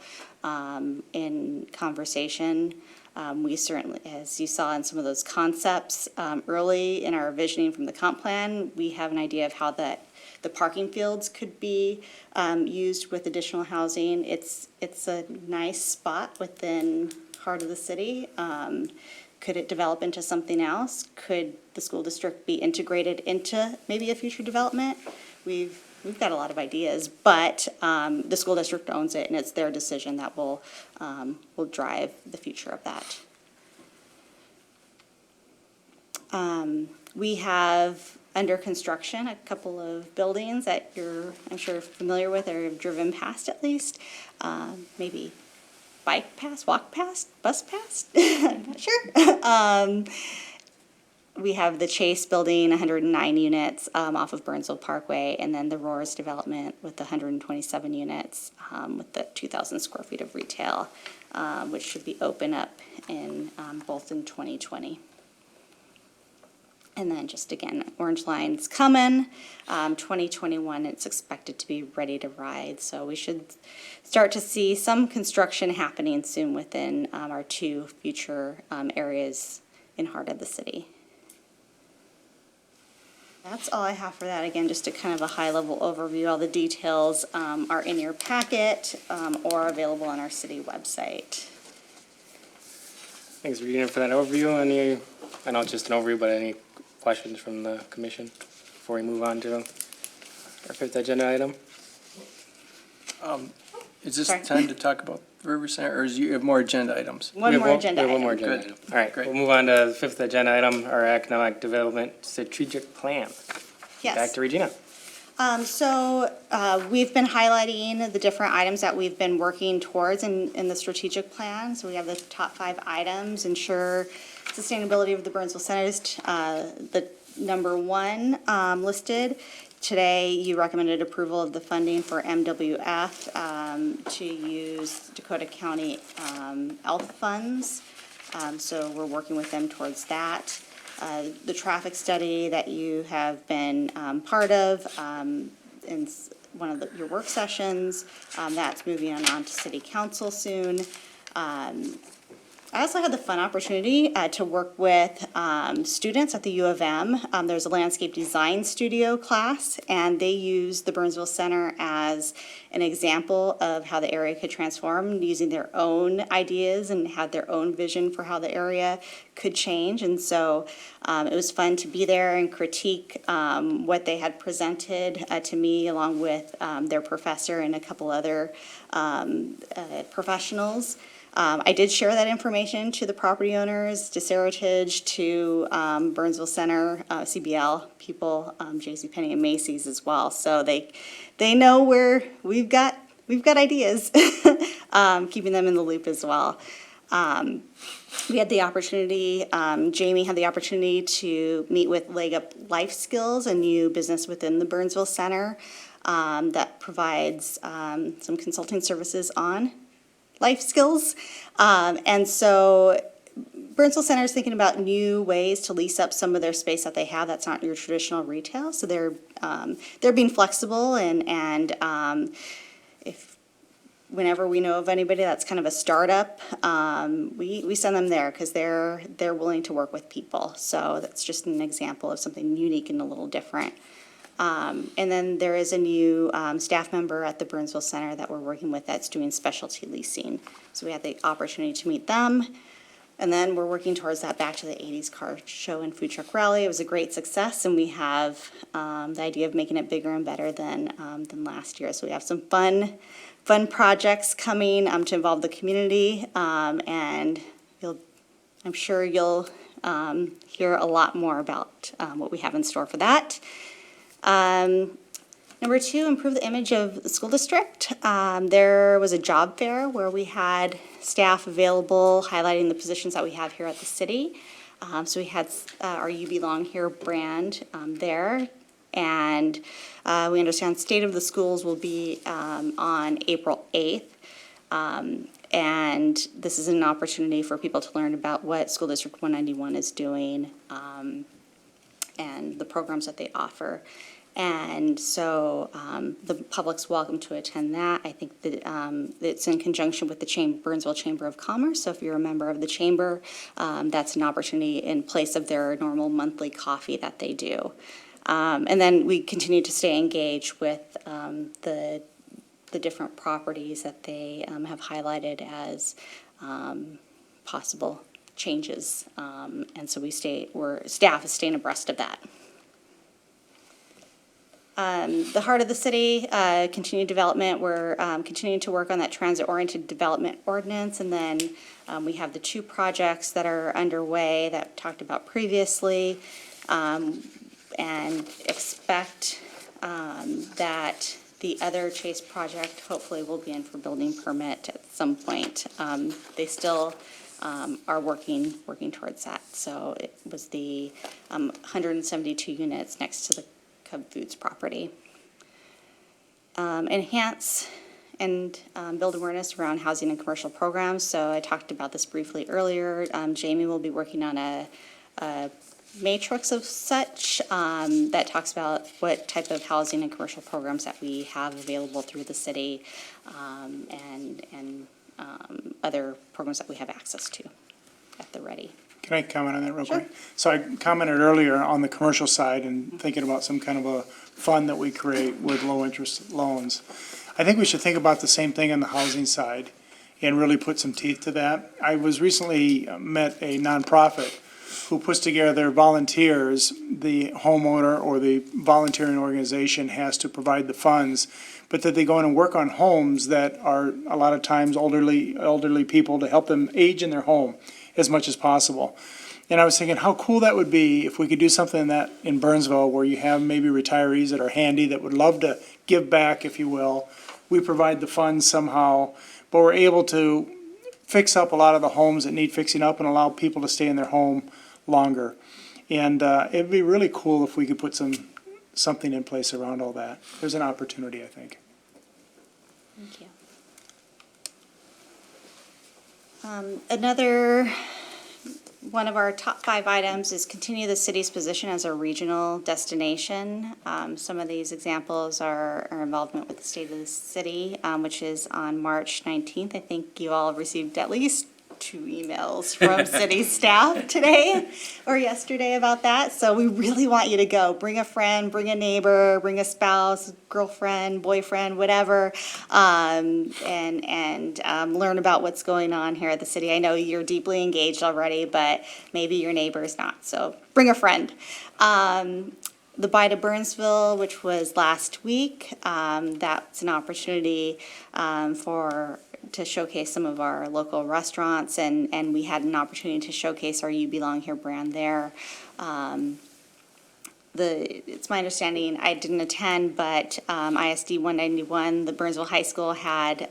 in conversation. We certainly, as you saw in some of those concepts early in our visioning from the comp plan, we have an idea of how the parking fields could be used with additional housing. It's a nice spot within Heart of the City. Could it develop into something else? Could the school district be integrated into maybe a future development? We've got a lot of ideas, but the school district owns it, and it's their decision that will drive the future of that. We have under construction a couple of buildings that you're, I'm sure, familiar with or have driven past at least. Maybe bike past, walk past, bus past, I'm not sure. We have the Chase building, 109 units off of Burnsville Parkway, and then the Roars development with the 127 units with the 2,000 square feet of retail, which should be open up in both in 2020. And then just again, Orange Line's coming, 2021, it's expected to be ready to ride. So we should start to see some construction happening soon within our two future areas in Heart of the City. That's all I have for that. Again, just a kind of a high-level overview. All the details are in your packet or available on our city website. Thanks, Regina, for that overview. I know it's just an overview, but any questions from the commission before we move on to our fifth agenda item? Is this Sorry. time to talk about River Center, or is you have more agenda items? One more agenda We have one more item. agenda Good. item. All right, Great. we'll move on to the fifth agenda item, our economic development strategic plan. Yes. Back to Regina. We've been highlighting the different items that we've been working towards in the strategic plan. So we have the top 5 items: ensure sustainability of the Burnsville Center is the number 1 listed. Today, you recommended approval of the funding for MWF to use Dakota County ELF funds. So we're working with them towards that. The traffic study that you have been part of in one of your work sessions, that's moving on to city council soon. I also had the fun opportunity to work with students at the U of M. There's a landscape design studio class, and they use the Burnsville Center as an example of how the area could transform using their own ideas and had their own vision for how the area could change. And so it was fun to be there and critique what they had presented to me, along with their professor and a couple other professionals. I did share that information to the property owners, to Seritage, to Burnsville Center, CBL people, JCPenney and Macy's as well. So they know where we've got ideas, keeping them in the loop as well. We had the opportunity, Jamie had the opportunity to meet with Leg Up Life Skills, a new business within the Burnsville Center that provides some consulting services on life skills. And so Burnsville Center is thinking about new ways to lease up some of their space that they have that's not your traditional retail. So they're being flexible, and if whenever we know of anybody that's kind of a startup, we send them there because they're willing to work with people. So that's just an example of something unique and a little different. And then there is a new staff member at the Burnsville Center that we're working with that's doing specialty leasing. So we had the opportunity to meet them. And then we're working towards that Back to the 80s car show and food truck rally. It was a great success, and we have the idea of making it bigger and better than last year. So we have some fun projects coming to involve the community, and I'm sure you'll hear a lot more about what we have in store for that. Number 2, improve the image of the school district. There was a job fair where we had staff available highlighting the positions that we have here at the city. So we had our You Belong Here brand there. And we understand State of the Schools will be on April 8th. And this is an opportunity for people to learn about what School District 191 is doing and the programs that they offer. And so the public's welcome to attend that. I think that it's in conjunction with the Burnsville Chamber of Commerce. So if you're a member of the chamber, that's an opportunity in place of their normal monthly coffee that they do. And then we continue to stay engaged with the different properties that they have highlighted as possible changes. And so staff is staying abreast of that. The heart of the city, continued development, we're continuing to work on that transit-oriented development ordinance, and then we have the 2 projects that are underway that we talked about previously, and expect that the other Chase project hopefully will be in for building permit at some point. They still are working towards that. So it was the 172 units next to the Cub Foods property. Enhance and build awareness around housing and commercial programs. So I talked about this briefly earlier. Jamie will be working on a matrix of such that talks about what type of housing and commercial programs that we have available through the city and other programs that we have access to at the ready. Can I comment on that real Sure. quick? So I commented earlier on the commercial side and thinking about some kind of a fund that we create with low-interest loans. I think we should think about the same thing on the housing side and really put some teeth to that. I was recently met a nonprofit who puts together volunteers, the homeowner or the volunteering organization has to provide the funds, but that they go in and work on homes that are a lot of times elderly people to help them age in their home as much as possible. And I was thinking how cool that would be if we could do something that in Burnsville where you have maybe retirees that are handy that would love to give back, if you will. We provide the funds somehow, but we're able to fix up a lot of the homes that need fixing up and allow people to stay in their home longer. And it'd be really cool if we could put something in place around all that. There's an opportunity, I think. Thank you. Another one of our top 5 items is continue the city's position as a regional destination. Some of these examples are our involvement with the State of the City, which is on March 19th. I think you all received at least 2 emails from city staff today or yesterday about that. So we really want you to go. Bring a friend, bring a neighbor, bring a spouse, girlfriend, boyfriend, whatever, and learn about what's going on here at the city. I know you're deeply engaged already, but maybe your neighbor's not. So bring a friend. The Bye to Burnsville, which was last week, that's an opportunity to showcase some of our local restaurants, and we had an opportunity to showcase our You Belong Here brand there. It's my understanding, I didn't attend, but ISD 191, the Burnsville High School had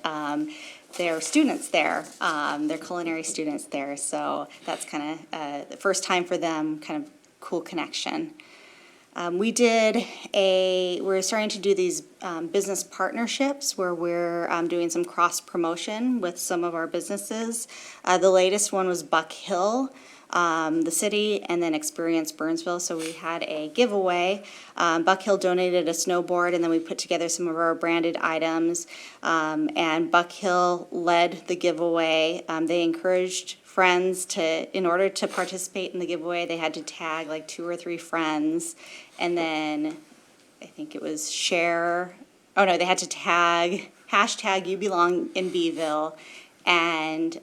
their students there, their culinary students there, so that's kind of the first time for them, kind of cool connection. We're starting to do these business partnerships where we're doing some cross promotion with some of our businesses. The latest one was Buck Hill, the city, and then Experience Burnsville. So we had a giveaway. Buck Hill donated a snowboard, and then we put together some of our branded items. And Buck Hill led the giveaway. They encouraged friends in order to participate in the giveaway, they had to tag like 2 or 3 friends, and then I think it was they had to tag hashtag You Belong in Beeville and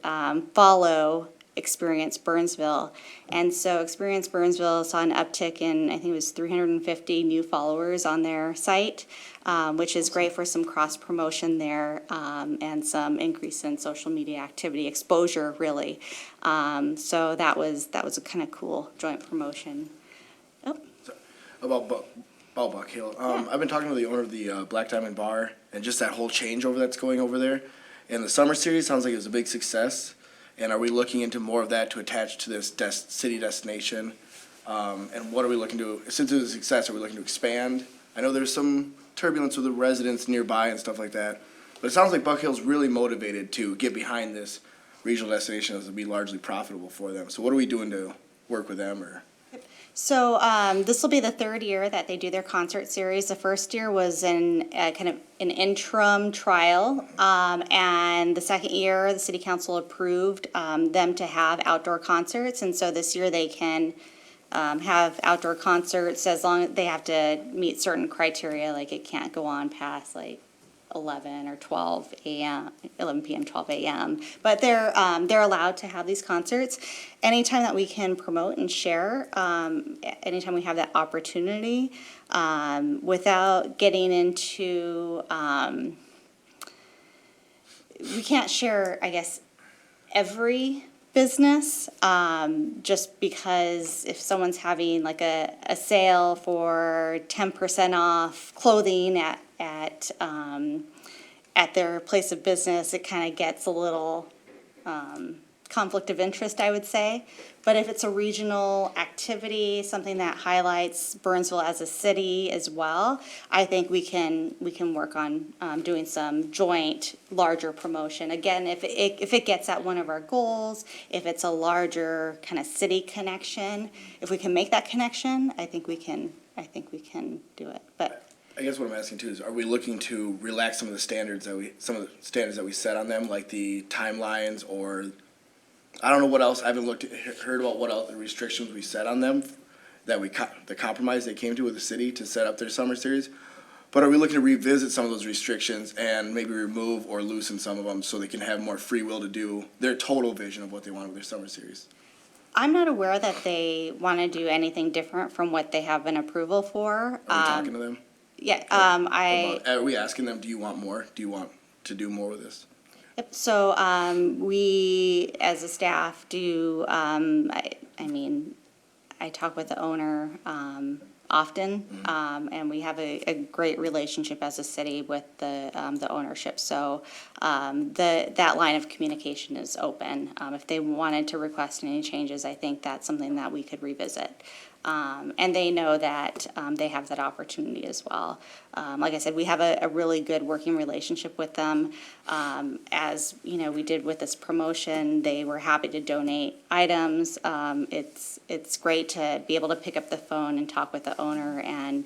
follow Experience Burnsville. And so Experience Burnsville saw an uptick in, I think it was 350 new followers on their site, which is great for some cross promotion there and some increase in social media activity, exposure really. So that was a kind of cool joint promotion. About Buck Hill. I've been talking to the owner of the Black Diamond Bar and just that whole changeover that's going over there. And the summer series sounds like it was a big success. And are we looking into more of that to attach to this city destination? And what are we looking to, since it was a success, are we looking to expand? I know there's some turbulence with the residents nearby and stuff like that. But it sounds like Buck Hill's really motivated to get behind this regional destination as it'll be largely profitable for them. So what are we doing to work with them or? So this will be the 3rd year that they do their concert series. The first year was kind of an interim trial, and the second year the city council approved them to have outdoor concerts, and so this year they can have outdoor concerts as long as they have to meet certain criteria, like it can't go on past like 11 or 12 a.m., 11 p.m., 12 a.m. But they're allowed to have these concerts anytime that we can promote and share, anytime we have that opportunity, without getting into, we can't share, I guess, every business, just because if someone's having like a sale for 10% off clothing at their place of business, it kind of gets a little conflict of interest, I would say. But if it's a regional activity, something that highlights Burnsville as a city as well, I think we can work on doing some joint larger promotion. Again, if it gets at one of our goals, if it's a larger kind of city connection, if we can make that connection, I think we can do it. But I guess what I'm asking too is, are we looking to relax some of the standards that we set on them, like the timelines, or I don't know what else. I haven't heard about what else the restrictions we set on them, the compromise they came to with the city to set up their summer series. But are we looking to revisit some of those restrictions and maybe remove or loosen some of them so they can have more free will to do their total vision of what they want with their summer series? I'm not aware that they want to do anything different from what they have an approval for. Are we talking to them? Yeah, Are we asking them, do you want more? Do you want to do more with this? Yep, so, we, as a staff, do, I talk with the owner, often, and we have a great relationship as a city with the ownership. So, that line of communication is open. If they wanted to request any changes, I think that's something that we could revisit. And they know that they have that opportunity as well. Like I said, we have a really good working relationship with them. As you know, we did with this promotion, they were happy to donate items. It's great to be able to pick up the phone and talk with the owner, and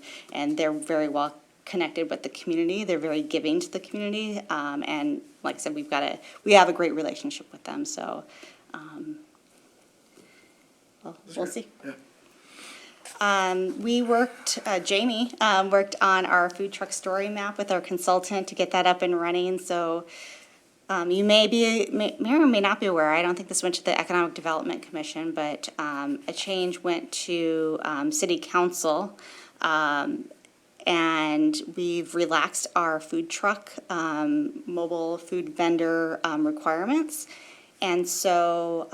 they're very well connected with the community. They're very giving to the community, and like I said, we have a great relationship with them. So, we'll see. Yeah. Jamie worked on our food truck story map with our consultant to get that up and running. So you may or may not be aware, I don't think this went to the Economic Development Commission, but a change went to City Council. And we've relaxed our food truck, mobile food vendor requirements. And so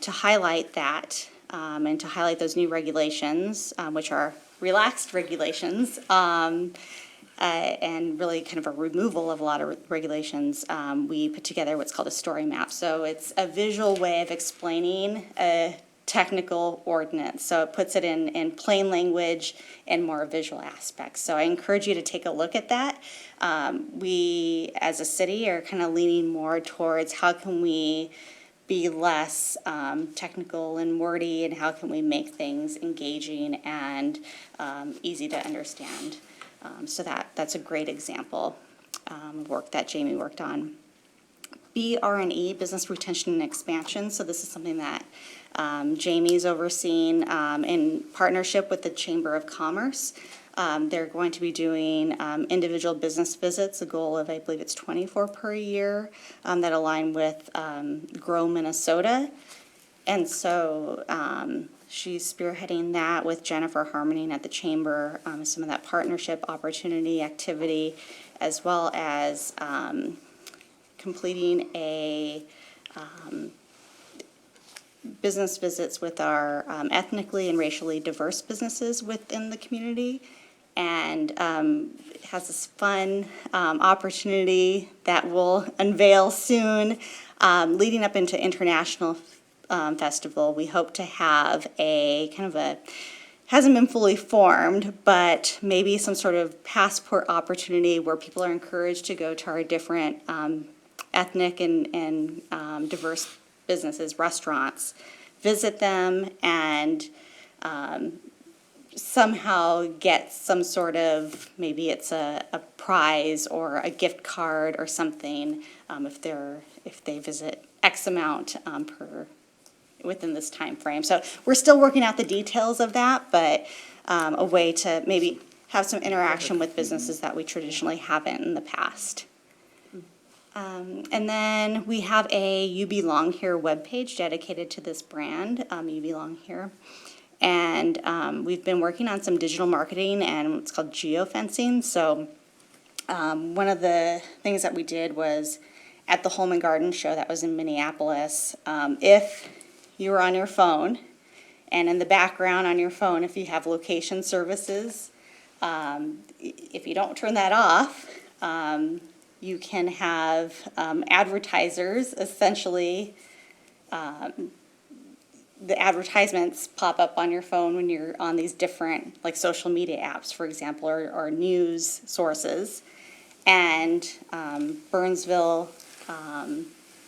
to highlight that, and to highlight those new regulations, which are relaxed regulations, and really kind of a removal of a lot of regulations, we put together what's called a story map. So it's a visual way of explaining a technical ordinance. So it puts it in plain language and more visual aspects. So I encourage you to take a look at that. We, as a city, are kind of leaning more towards how can we be less technical and wordy, and how can we make things engaging and easy to understand. So that's a great example of work that Jamie worked on. BR&E, Business Retention and Expansion. So this is something that Jamie's overseeing in partnership with the Chamber of Commerce. They're going to be doing individual business visits, a goal of, I believe it's 24 per year, that align with Grow Minnesota. And so she's spearheading that with Jennifer Harmoning at the Chamber, some of that partnership opportunity activity, as well as completing a business visits with our ethnically and racially diverse businesses within the community. And has this fun opportunity that we'll unveil soon, leading up into International Festival. We hope to have a kind of a, hasn't been fully formed, but maybe some sort of passport opportunity where people are encouraged to go to our different ethnic and diverse businesses, restaurants, visit them, and somehow get some sort of, maybe it's a prize or a gift card or something, if they visit X amount within this time frame. So we're still working out the details of that, but a way to maybe have some interaction with businesses that we traditionally haven't in the past. And then we have a You Belong Here webpage dedicated to this brand, You Belong Here. And we've been working on some digital marketing and what's called geofencing. So one of the things that we did was at the Home and Garden Show that was in Minneapolis, if you were on your phone, and in the background on your phone, if you have location services, if you don't turn that off, you can have advertisers, essentially, the advertisements pop up on your phone when you're on these different, like, social media apps, for example, or news sources. And Burnsville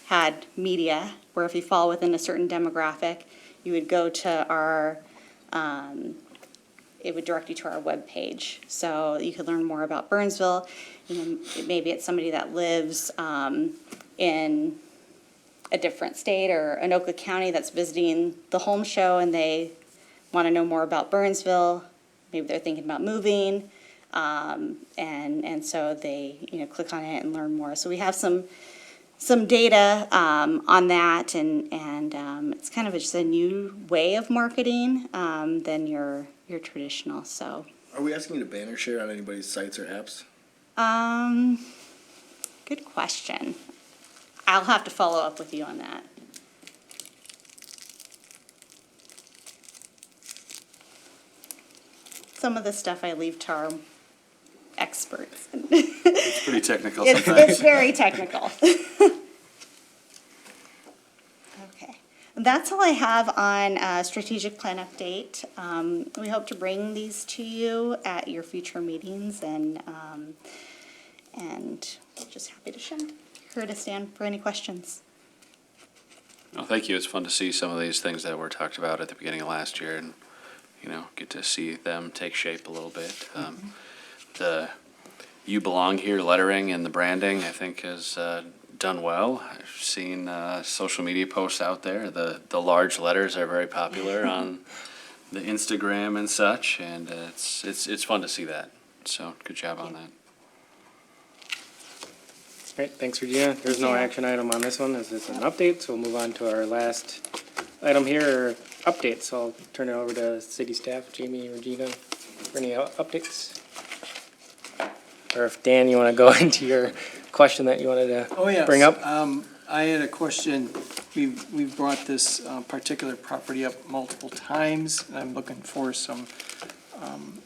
had media where if you fall within a certain demographic, you would go to our, it would direct you to our webpage. So you could learn more about Burnsville. You know, maybe it's somebody that lives in a different state or Anoka County that's visiting the home show and they want to know more about Burnsville. Maybe they're thinking about moving, and so they click on it and learn more. So we have some some data on that, and it's kind of just a new way of marketing than your traditional. So, Are we asking you to banner share on anybody's sites or apps? good question. I'll have to follow up with you on that. Some of the stuff I leave to our experts. It's pretty technical It's sometimes. very technical. Okay, that's all I have on strategic plan update. We hope to bring these to you at your future meetings, and just happy to share. Here to stand for any questions. Well, thank you. It's fun to see some of these things that were talked about at the beginning of last year and, get to see them take shape a little bit. The "You Belong Here" lettering and the branding, I think, has done well. I've seen social media posts out there. The large letters are very popular on the Instagram and such, and it's fun to see that. So good job on that. Great, thanks, Regina. There's no action item on this one. This is an update, so we'll move on to our last item here, updates. So I'll turn it over to city staff, Jamie, Regina, for any updates. Or if Dan, you want to go into your question that you wanted to bring up? I had a question. We've brought this particular property up multiple times, and I'm looking for some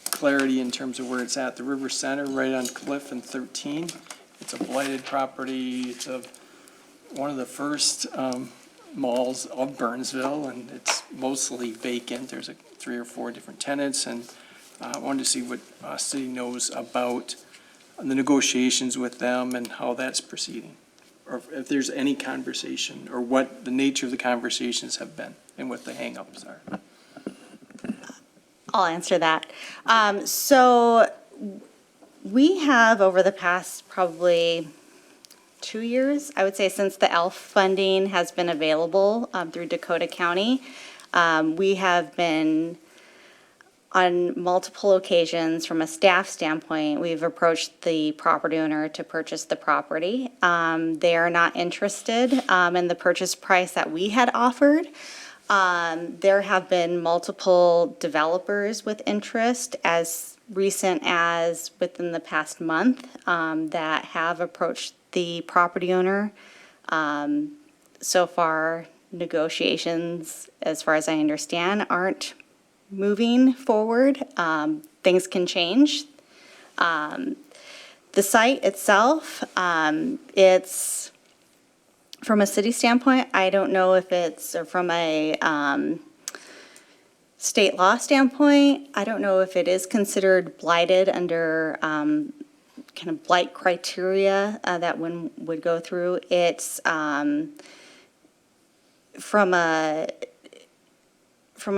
clarity in terms of where it's at. The River Center, right on Cliff and 13. It's a blighted property. It's one of the first malls of Burnsville, and it's mostly vacant. There's 3 or 4 different tenants, and I wanted to see what city knows about the negotiations with them and how that's proceeding, or if there's any conversation, or what the nature of the conversations have been and what the hangups are. I'll answer that. So we have, over the past probably 2 years, I would say, since the ELF funding has been available through Dakota County, we have been, on multiple occasions, from a staff standpoint, we've approached the property owner to purchase the property. They are not interested in the purchase price that we had offered. There have been multiple developers with interest, as recent as within the past month, that have approached the property owner. So far, negotiations, as far as I understand, aren't moving forward. Things can change. The site itself, it's, from a city standpoint, I don't know if it's, or from a state law standpoint, I don't know if it is considered blighted under kind of blight criteria that one would go through. It's from a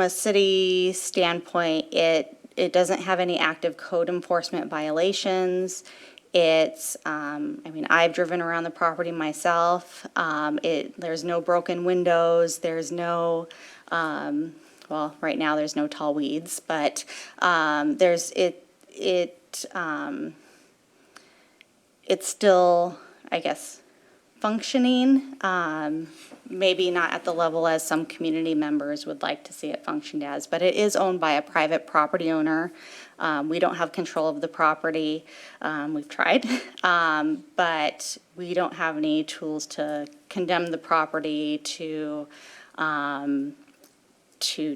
city standpoint, it doesn't have any active code enforcement violations. It's, I've driven around the property myself. There's no broken windows. There's no, well, right now there's no tall weeds, but it's still, I guess, functioning. Maybe not at the level as some community members would like to see it functioned as, but it is owned by a private property owner. We don't have control of the property. We've tried, but we don't have any tools to condemn the property, to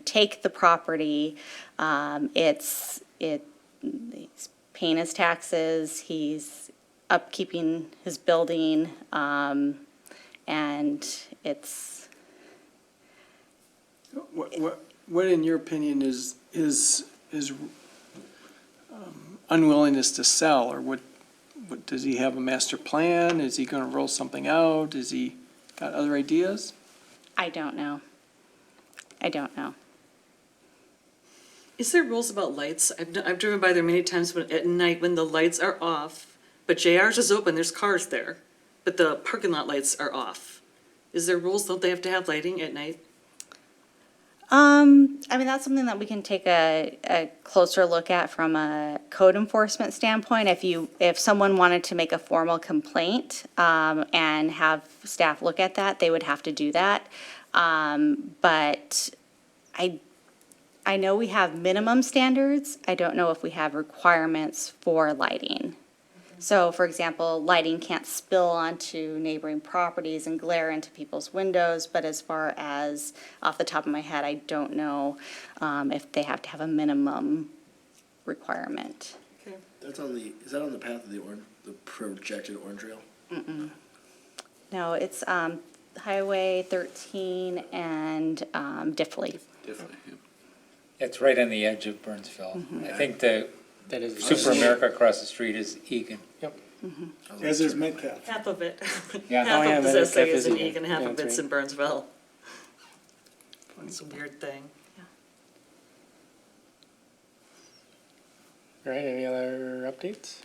take the property. He's paying his taxes. He's upkeeping his building, and it's. What in your opinion is unwillingness to sell, or what does he have a master plan? Is he gonna roll something out? Is he got other ideas? I don't know. Is there rules about lights? I've driven by there many times at night when the lights are off, but JR's is open, there's cars there, but the parking lot lights are off. Is there rules? Don't they have to have lighting at night? I mean, that's something that we can take a closer look at from a code enforcement standpoint. If someone wanted to make a formal complaint, and have staff look at that, they would have to do that. But I know we have minimum standards. I don't know if we have requirements for lighting. So, for example, lighting can't spill onto neighboring properties and glare into people's windows, but as far as, off the top of my head, I don't know if they have to have a minimum requirement. That's on the, is that on the path of the projected orange rail? No, it's Highway 13 and Diffley. Definitely, yeah. It's right on the edge of Burnsville. I think the That is. Super America across the street is Egan. As is Metcalf. Half of it, Yeah. Oh, yeah, half of but the it's essay is in Egan. Egan, half Yeah, of that's it's right. in Burnsville. It's a weird thing. All right, any other updates?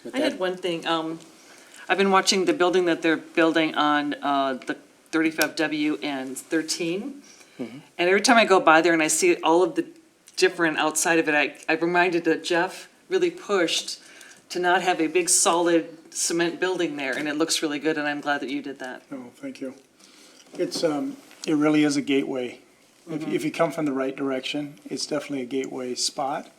With I had that- one thing, I've been watching the building that they're building on, the 35W and 13. And every time I go by there and I see all of the different outside of it, I'm reminded that Jeff really pushed to not have a big solid cement building there, and it looks really good, and I'm glad that you did that. Oh, thank you. It's, it really is a gateway. If you come from the right direction, it's definitely a gateway spot.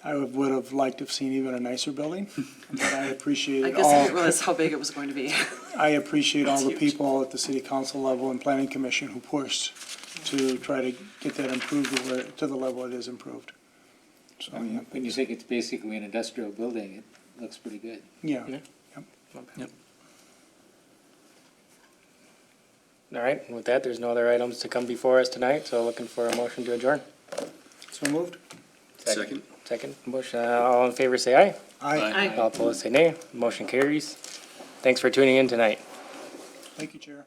I would have liked to have seen even a nicer building, but I appreciate I it guess I didn't all. realize how big it was going to be. I appreciate all It's the huge. people at the city council level and planning commission who pushed to try to get that improved to the level it is improved. So, I mean, when you think it's basically an industrial building, it looks pretty good. yeah. Yeah. Yep. All right, and with that, there's no other items to come before us tonight, so looking for a motion to adjourn. So moved? Second. Second, motion, all in favor say aye. Aye. All opposed say nay. Motion carries. Thanks for tuning in tonight. Thank you, Chair.